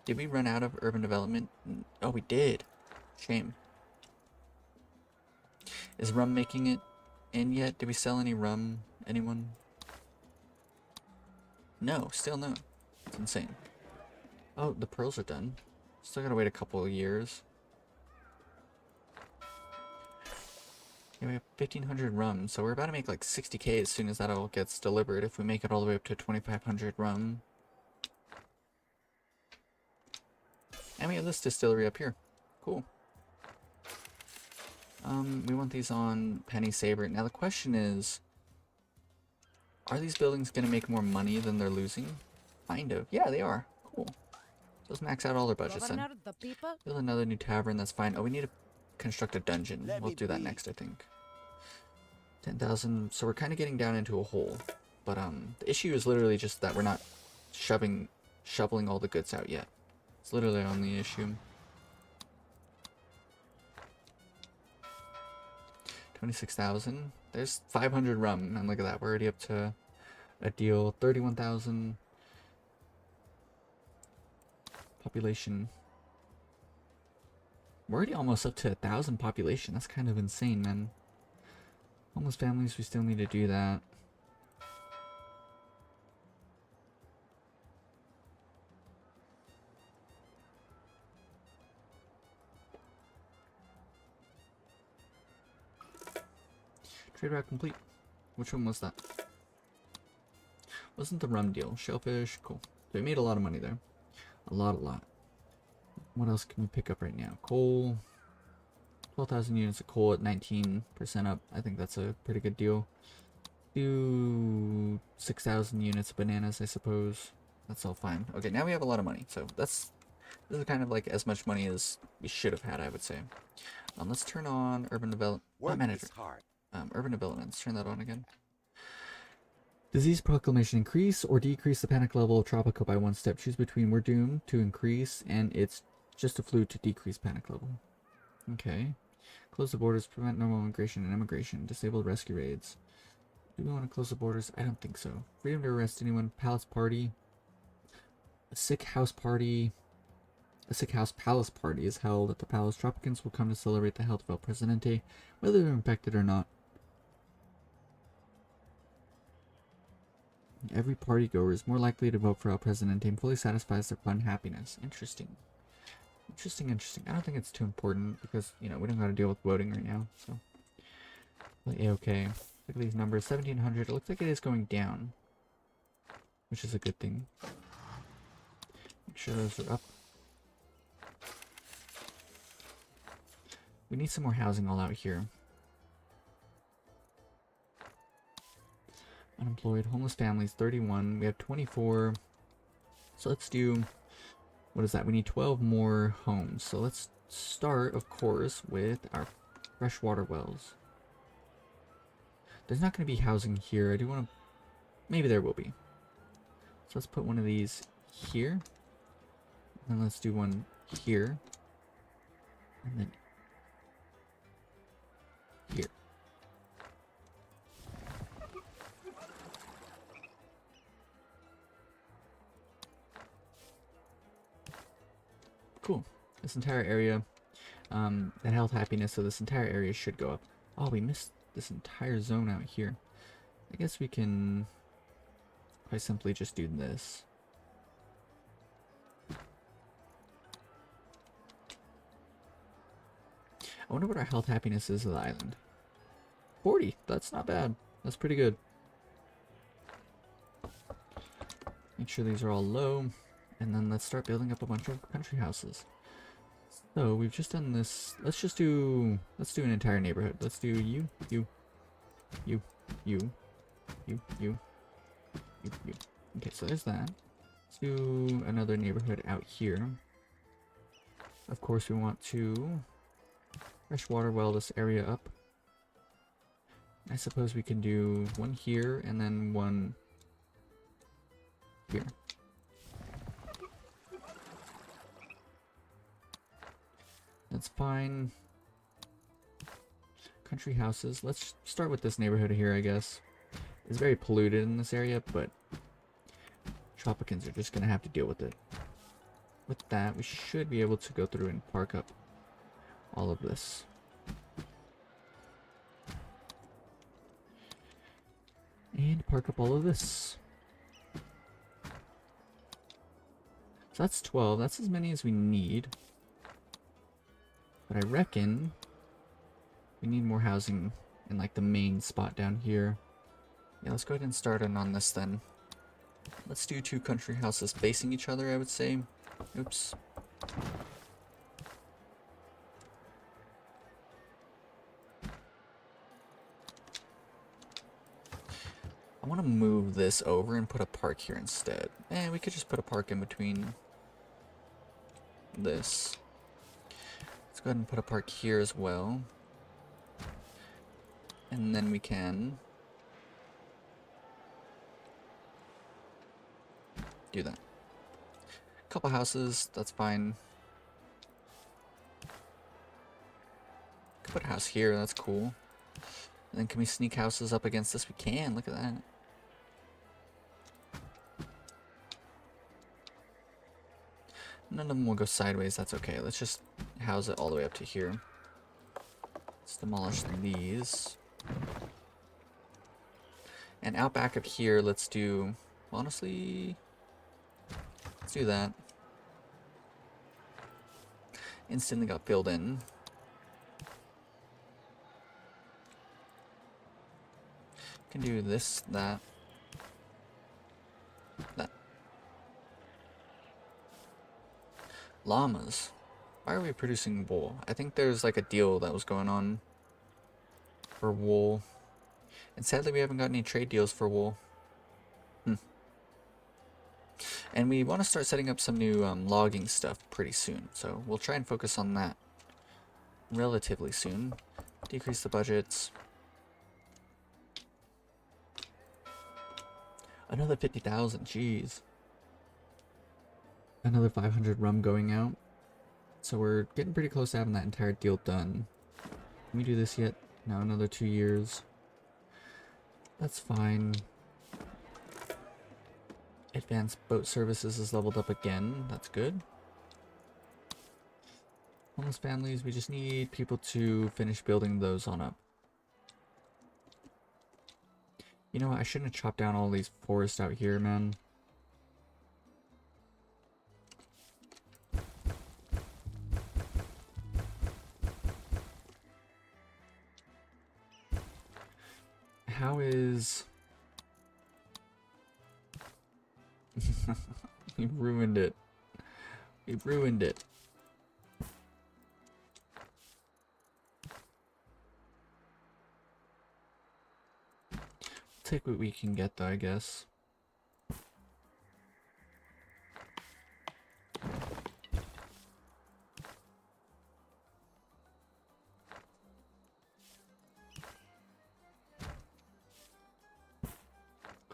Did we run out of urban development? Oh, we did. Shame. Is rum making it in yet? Did we sell any rum? Anyone? No, still no. It's insane. Oh, the pearls are done. Still gotta wait a couple of years. Yeah, we have 1,500 rum, so we're about to make like 60k as soon as that all gets delivered. If we make it all the way up to 2,500 rum. And we have this distillery up here. Cool. We want these on Penny Saver. Now the question is, are these buildings gonna make more money than they're losing? Kind of. Yeah, they are. Cool. Let's max out all their budgets then. Governor, the people. Build another new tavern, that's fine. Oh, we need to construct a dungeon. Let We'll me do that be. next, I think. 10,000. So we're kind of getting down into a hole. But the issue is literally just that we're not shoveling all the goods out yet. It's literally on the issue. 26,000. There's 500 rum, and look at that. We're already up to a deal. 31,000. Population. We're already almost up to 1,000 population. That's kind of insane, man. Homeless families, we still need to do that. Trade route complete. Which one was that? Wasn't the rum deal? Shellfish, cool. So we made a lot of money there. A lot. What else can we pick up right now? Coal. 12,000 units of coal at 19% up. I think that's a pretty good deal. Do 6,000 units of bananas, I suppose. That's all fine. Okay, now we have a lot of money. So this is kind of like as much money as we should have had, I would say. Let's turn on urban development. Work Manager. is hard. Urban development. Let's turn that on again. Disease proclamation: increase or decrease the panic level of Tropico by 1 step. Choose between we're doomed to increase and it's just a flu to decrease panic level. Okay. Close the borders, prevent normal immigration and immigration, disable rescue raids. Do we want to close the borders? I don't think so. Freedom to arrest anyone. Palace party. A sick house party. A sick house palace party is held at the palace. Tropicans will come to celebrate the health of El Presidente, whether they're infected or not. Every party goer is more likely to vote for El Presidente and fully satisfies their fun happiness. Interesting. Interesting. I don't think it's too important because, you know, we don't got to deal with voting right now, so. But okay. Look at these numbers. 1,700. It looks like it is going down, which is a good thing. Make sure those are up. We need some more housing all out here. Unemployed, homeless families, 31. We have 24. So let's do, what is that? We need 12 more homes. So let's start, of course, with our freshwater wells. There's not going to be housing here. I do want to, maybe there will be. So let's put one of these here. And let's do one here. And then here. Cool. This entire area, that health happiness, so this entire area should go up. Oh, we missed this entire zone out here. I guess we can quite simply just do this. I wonder what our health happiness is of the island. 40. That's not bad. That's pretty good. Make sure these are all low. And then let's start building up a bunch of country houses. So we've just done this. Let's do an entire neighborhood. Let's do you. Okay, so there's that. Let's do another neighborhood out here. Of course, we want to freshwater well this area up. I suppose we can do one here and then one here. That's fine. Country houses. Let's start with this neighborhood here, I guess. It's very polluted in this area, but Tropicans are just gonna have to deal with it. With that, we should be able to go through and park up all of this. And park up all of this. So that's 12. That's as many as we need. But I reckon we need more housing in like the main spot down here. Yeah, let's go ahead and start in on this then. Let's do 2 country houses facing each other, I would say. Oops. I want to move this over and put a park here instead. We could just put a park in between this. Let's go ahead and put a park here as well. And then we can do that. Couple houses, that's fine. Could put a house here, that's cool. And then can we sneak houses up against this? We can, look at that. None of them will go sideways, that's okay. Let's just house it all the way up to here. Let's demolish these. And out back of here, let's do, honestly, let's do that. Instantly got filled in. Can do this, that, that. Llamas. Why are we producing wool? I think there's like a deal that was going on for wool. And sadly we haven't got any trade deals for wool. And we want to start setting up some new logging stuff pretty soon. So we'll try and focus on that relatively soon. Decrease the budgets. Another 50,000, jeez. Another 500 rum going out. So we're getting pretty close to having that entire deal done. Can we do this yet? No, another 2 years. That's fine. Advanced boat services is leveled up again. That's good. Homeless families, we just need people to finish building those on up. You know what? I shouldn't have chopped down all these forests out here, man. How is... We've ruined it. We've ruined it. Take what we can get though, I guess.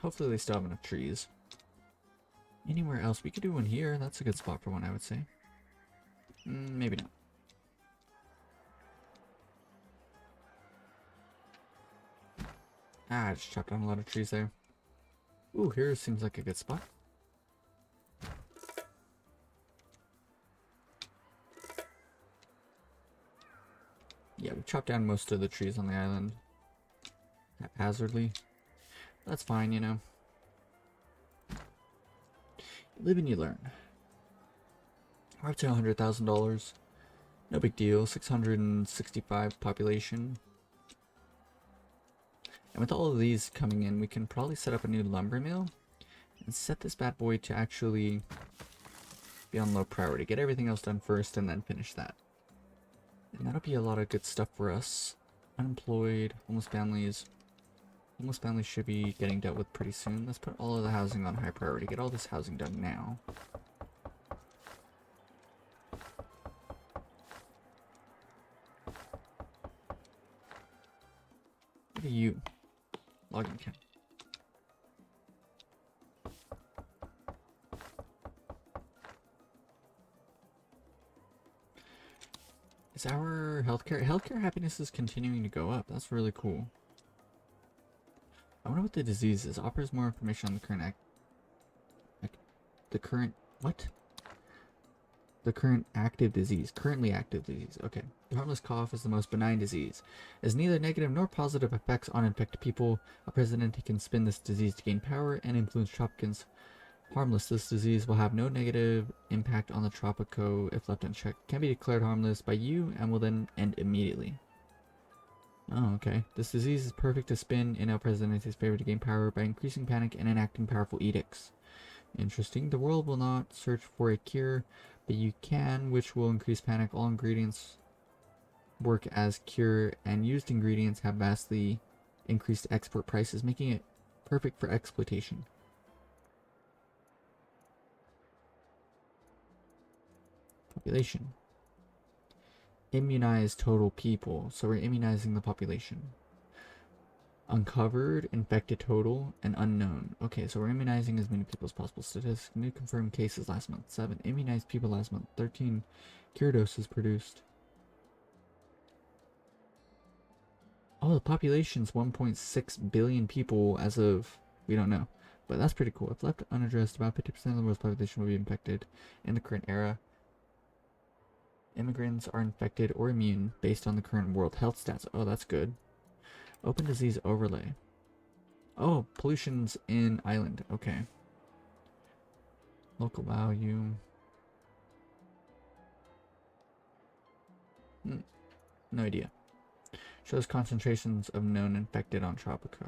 Hopefully they still have enough trees. Anywhere else? We could do one here. That's a good spot for one, I would say. Maybe not. I just chopped down a lot of trees there. Ooh, here seems like a good spot. Yeah, we chopped down most of the trees on the island. Haphazardly. That's fine, you know. You live and you learn. We're up to $100,000. No big deal. 665 population. And with all of these coming in, we can probably set up a new lumber mill and set this bad boy to actually be on low priority. Get everything else done first and then finish that. And that'll be a lot of good stuff for us. Unemployed, homeless families. Homeless families should be getting dealt with pretty soon. Let's put all of the housing on high priority. Get all this housing done now. What are you? Logging camp. Is our healthcare happiness is continuing to go up? That's really cool. I wonder what the disease is. Offers more information on the current what? The current active disease. Currently active disease. Okay. The harmless cough is the most benign disease. It has neither negative nor positive effects on infected people. A president can spin this disease to gain power and influence Tropicans. Harmless. This disease will have no negative impact on the Tropico if left unchecked. Can be declared harmless by you and will then end immediately. Oh, okay. This disease is perfect to spin in El Presidente's favor to gain power by increasing panic and enacting powerful edicts. Interesting. The world will not search for a cure, but you can, which will increase panic. All ingredients work as cure, and used ingredients have vastly increased export prices, making it perfect for exploitation. Population. Immunize total people. So we're immunizing the population. Uncovered, infected total, and unknown. Okay, so we're immunizing as many people as possible. Statistics. New confirmed cases last month. 7. Immunized people last month. 13. Cure doses produced. Oh, the population's 1.6 billion people as of... we don't know. But that's pretty cool. If left unaddressed, about 50% of the world's population will be infected in the current era. Immigrants are infected or immune based on the current world health stats. Oh, that's good. Open disease overlay. Oh, pollution's in island. Okay. Local value. No idea. Shows concentrations of known infected on Tropico.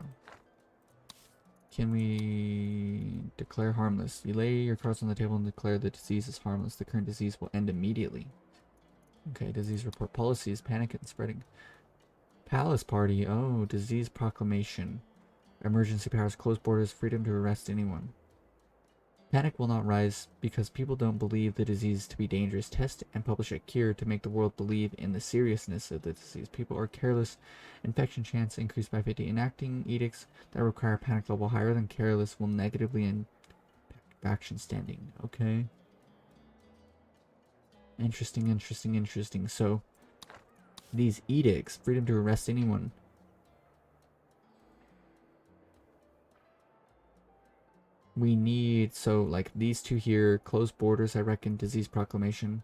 Can we declare harmless? You lay your cards on the table and declare the disease is harmless. The current disease will end immediately. Okay, disease report. Policies, panic and spreading. Palace party. Oh, disease proclamation. Emergency powers, close borders, freedom to arrest anyone. Panic will not rise because people don't believe the disease to be dangerous. Test and publish a cure to make the world believe in the seriousness of the disease. People are careless. Infection chance increased by 50. Enacting edicts that require panic level higher than careless will negatively impact faction standing. Okay. Interesting, interesting, interesting. So, these edicts, freedom to arrest anyone. We need, so like these two here, closed borders, I reckon, disease proclamation.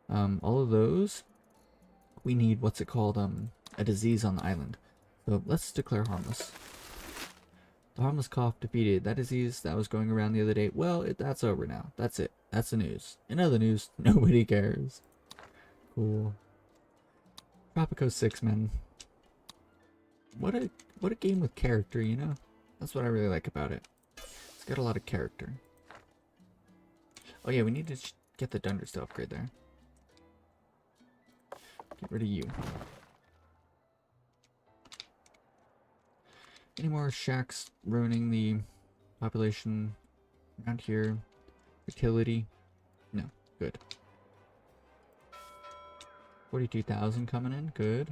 All of those, we need, what's it called, a disease on the island. So let's declare harmless. The harmless cough defeated. That disease that was going around the other day, well, that's over now. That's it. That's the news. In other news, nobody cares. Cool. Tropico 6, man. What a game with character, you know? That's what I really like about it. It's got a lot of character. Oh yeah, we need to get the Dunders to upgrade there. Get rid of you. Any more shacks ruining the population around here? Fertility? No. Good. 42,000 coming in. Good.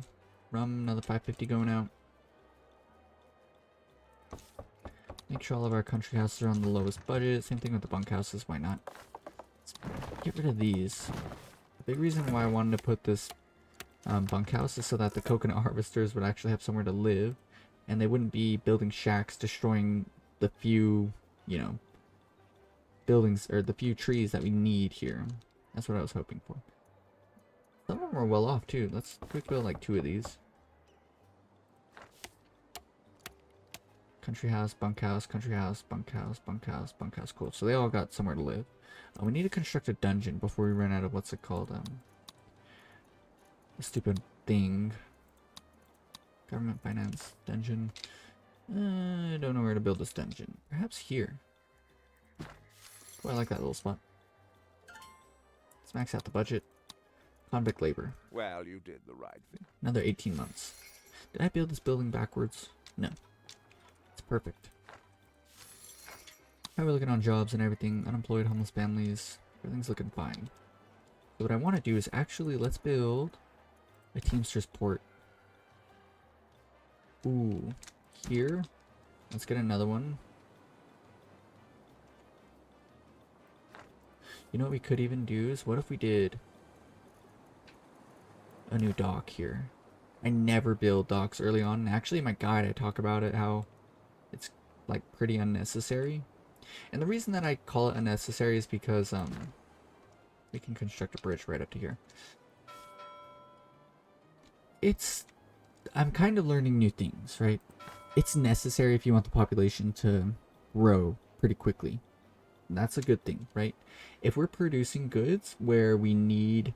Rum, another 550 going out. Make sure all of our country houses are on the lowest budget. Same thing with the bunkhouses. Why not? Let's get rid of these. The big reason why I wanted to put this bunkhouse is so that the coconut harvesters would actually have somewhere to live. And they wouldn't be building shacks, destroying the few, you know, buildings, or the few trees that we need here. That's what I was hoping for. Some of them are well off too. Let's quick build like 2 of these. Country house, bunkhouse, country house, bunkhouse, bunkhouse, bunkhouse. Cool. So they all got somewhere to live. We need to construct a dungeon before we run out of what's it called? A stupid thing. Government finance dungeon. I don't know where to build this dungeon. Perhaps here. Oh, I like that little spot. Let's max out the budget. Convict labor. Well, you did the right thing. Another 18 months. Did I build this building backwards? No. It's perfect. How are we looking on jobs and everything? Unemployed, homeless families. Everything's looking fine. So what I want to do is actually, let's build a Teamsters port. Ooh. Here. Let's get another one. You know what we could even do is, what if we did a new dock here? I never build docks early on. And actually, in my guide, I talk about it, how it's like pretty unnecessary. And the reason that I call it unnecessary is because we can construct a bridge right up to here. I'm kind of learning new things, right? It's necessary if you want the population to grow pretty quickly. That's a good thing, right? If we're producing goods where we need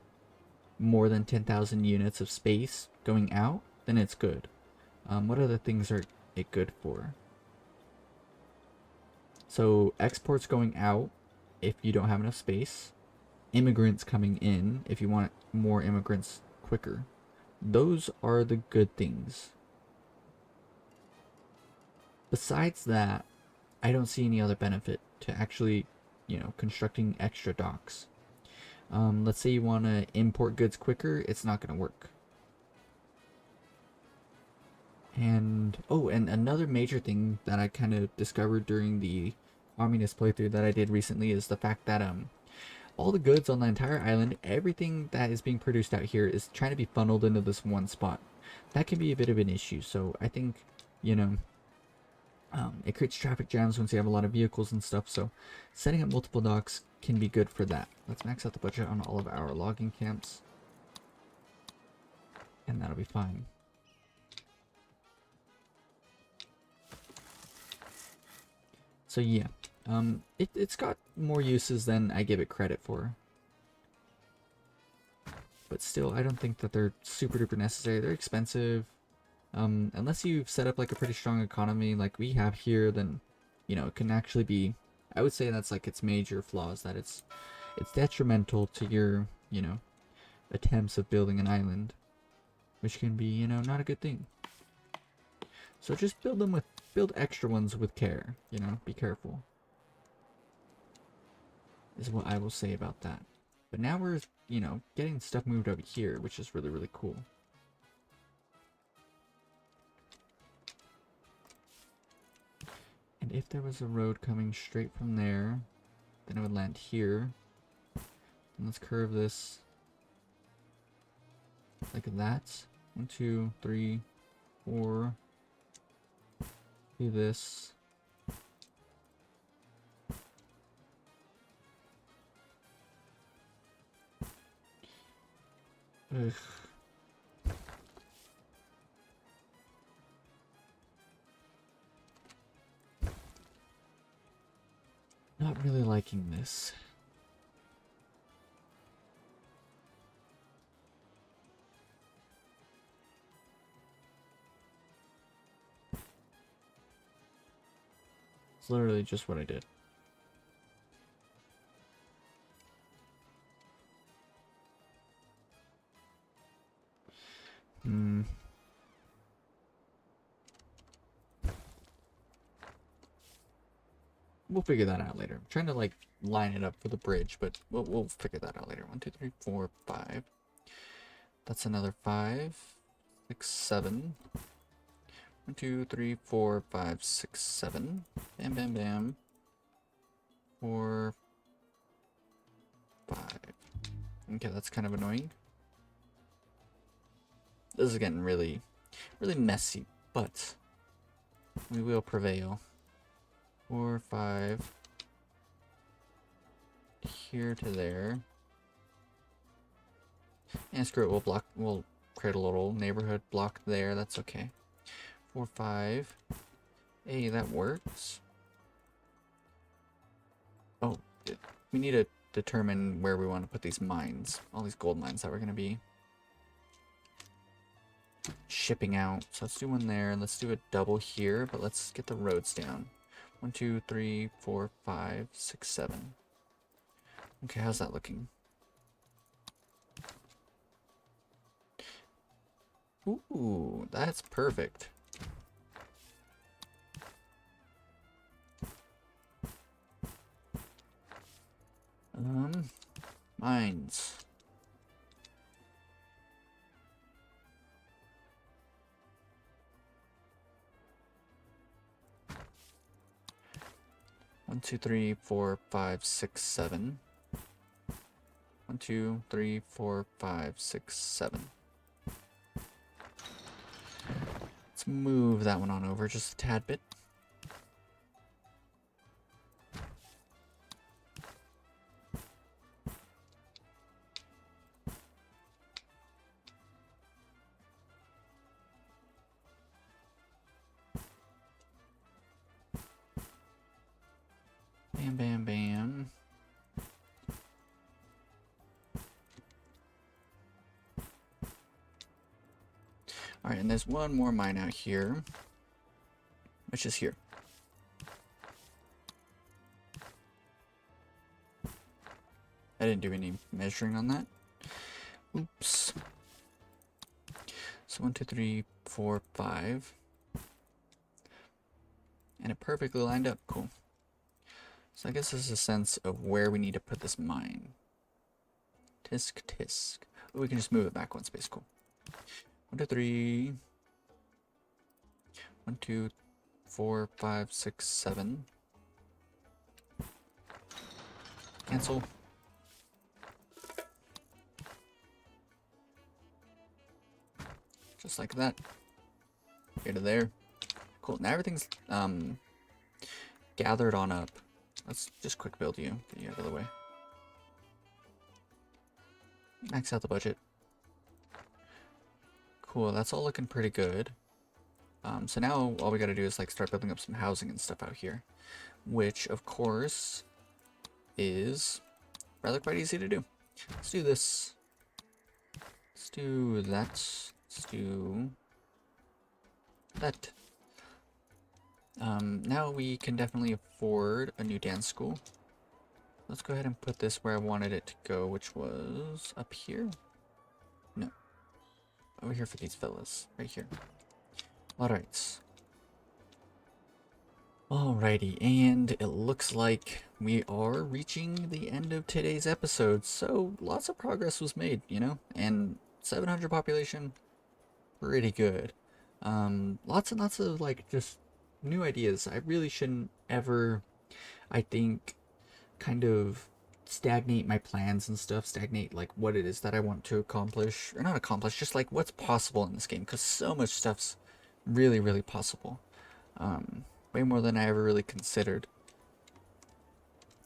more than 10,000 units of space going out, then it's good. What other things are it good for? So exports going out if you don't have enough space. Immigrants coming in if you want more immigrants quicker. Those are the good things. Besides that, I don't see any other benefit to actually, constructing extra docks. Let's say you want to import goods quicker, it's not going to work. And another major thing that I kind of discovered during the communist playthrough that I did recently is the fact that all the goods on the entire island, everything that is being produced out here is trying to be funneled into this one spot. That can be a bit of an issue. So I think, it creates traffic jams once you have a lot of vehicles and stuff. So setting up multiple docks can be good for that. Let's max out the budget on all of our logging camps. And that'll be fine. So yeah, it's got more uses than I give it credit for. But still, I don't think that they're super duper necessary. They're expensive. Unless you've set up like a pretty strong economy like we have here, then, it can actually be, I would say that's like its major flaws, that it's detrimental to your, attempts of building an island, which can be, not a good thing. So just build extra ones with care, be careful. Is what I will say about that. But now we're, getting stuff moved over here, which is really, really cool. And if there was a road coming straight from there, then it would land here. And let's curve this like that. 1, 2, 3, 4. Do this. Ugh. Not really liking this. It's literally just what I did. We'll figure that out later. I'm trying to like line it up for the bridge, but we'll figure that out later. 1, 2, 3, 4, 5. That's another 5, 6, 7. 1, 2, 3, 4, 5, 6, 7. Bam, bam, bam. 4, 5. Okay, that's kind of annoying. This is getting really, really messy, but we will prevail. 4, 5. Here to there. And screw it, we'll create a little neighborhood block there, that's okay. 4, 5. Hey, that works. Oh, we need to determine where we want to put these mines. All these gold mines that we're going to be shipping out. So let's do one there. Let's do a double here, but let's get the roads down. 1, 2, 3, 4, 5, 6, 7. Okay, how's that looking? Ooh, that's perfect. Mines. One, 2, 3, 4, 5, 6, 7. 1, 2, 3, 4, 5, 6, 7. Let's move that one on over just a tad bit. Bam, bam, bam. Alright, and there's one more mine out here, which is here. I didn't do any measuring on that. Oops. So 1, 2, 3, 4, 5. And it perfectly lined up. Cool. So I guess this is a sense of where we need to put this mine. Tisk, tisk. Oh, we can just move it back one space. Cool. 1, 2, 3. 1, 2, 4, 5, 6, 7. Cancel. Just like that. Here to there. Cool. Now everything's gathered on up. Let's just quick build you. Get you out of the way. Max out the budget. Cool. That's all looking pretty good. So now all we gotta do is like start building up some housing and stuff out here, which of course is rather quite easy to do. Let's do this. Let's do that. Let's do that. Now we can definitely afford a new dance school. Let's go ahead and put this where I wanted it to go, which was up here. No, over here for these villas, right here. Alright. Alrighty, and it looks like we are reaching the end of today's episode, so lots of progress was made, you know, and 700 population, pretty good. Lots and lots of, like, just new ideas. I really shouldn't ever, I think, kind of stagnate my plans and stuff, stagnate, like, what it is that I want to accomplish, or not accomplish, just, like, what's possible in this game, because so much stuff's really, really possible. Way more than I ever really considered.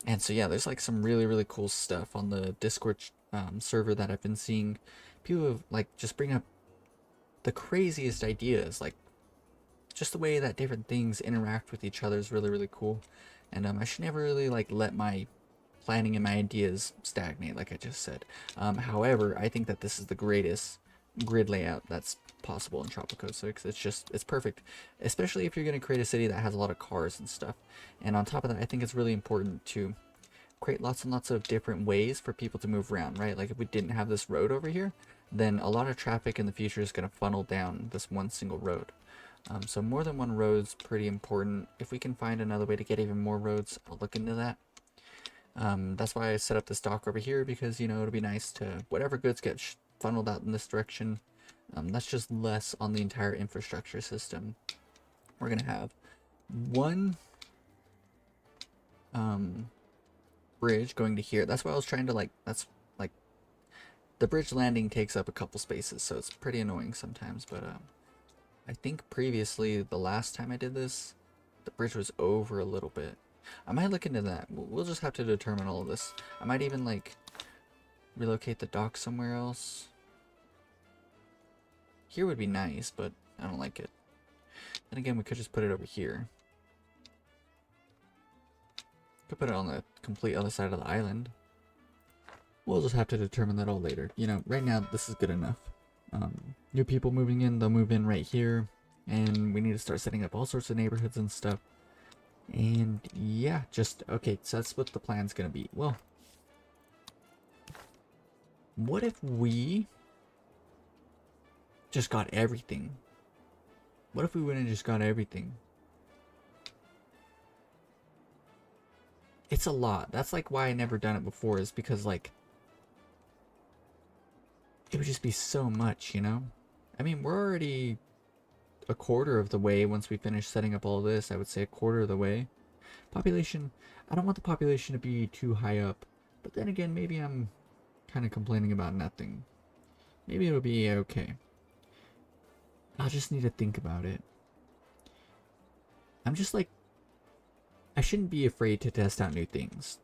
And so yeah, there's like some really, really cool stuff on the Discord server that I've been seeing. People have like just bring up the craziest ideas, like just the way that different things interact with each other is really, really cool. And I should never really like let my planning and my ideas stagnate, like I just said. However, I think that this is the greatest grid layout that's possible in Tropico, so it's perfect, especially if you're going to create a city that has a lot of cars and stuff. And on top of that, I think it's really important to create lots and lots of different ways for people to move around, right? Like if we didn't have this road over here, then a lot of traffic in the future is going to funnel down this one single road. So more than one road's pretty important. If we can find another way to get even more roads, I'll look into that. That's why I set up this dock over here, because, you know, it'll be nice to, whatever goods get funneled out in this direction, that's just less on the entire infrastructure system. We're gonna have one bridge going to here. That's why I was trying to like, that's like the bridge landing takes up a couple spaces, so it's pretty annoying sometimes. But I think previously, the last time I did this, the bridge was over a little bit. I might look into that. We'll just have to determine all of this. I might even like relocate the dock somewhere else. Here would be nice, but I don't like it. And again, we could just put it over here. Could put it on the complete other side of the island. We'll just have to determine that all later. You know, right now, this is good enough. New people moving in, they'll move in right here. And we need to start setting up all sorts of neighborhoods and stuff. And yeah, just, okay, so that's what the plan's gonna be. Well, what if we just got everything? What if we went and just got everything? It's a lot. That's like why I never done it before, is because like it would just be so much, you know? I mean, we're already a quarter of the way once we finish setting up all this. I would say a quarter of the way. Population, I don't want the population to be too high up, but then again, maybe I'm kind of complaining about nothing. Maybe it'll be okay. I'll just need to think about it. I'm just like, I shouldn't be afraid to test out new things.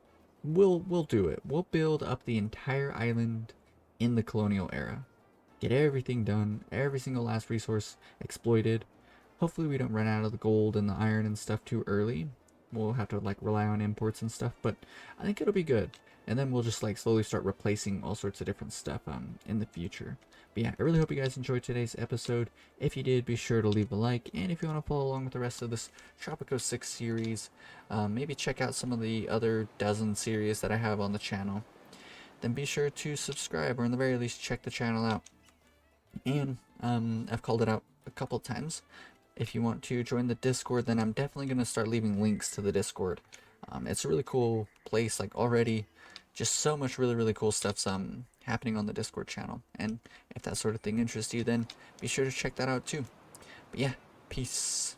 We'll do it. We'll build up the entire island in the colonial era. Get everything done, every single last resource exploited. Hopefully we don't run out of the gold and the iron and stuff too early. We'll have to like rely on imports and stuff, but I think it'll be good. And then we'll just like slowly start replacing all sorts of different stuff in the future. But yeah, I really hope you guys enjoyed today's episode. If you did, be sure to leave a like, and if you want to follow along with the rest of this Tropico 6 series, maybe check out some of the other dozen series that I have on the channel, then be sure to subscribe, or in the very least check the channel out. And I've called it out a couple times. If you want to join the Discord, then I'm definitely going to start leaving links to the Discord. It's a really cool place, like already just so much really cool stuff's happening on the Discord channel. And if that sort of thing interests you, then be sure to check that out too. But yeah, peace.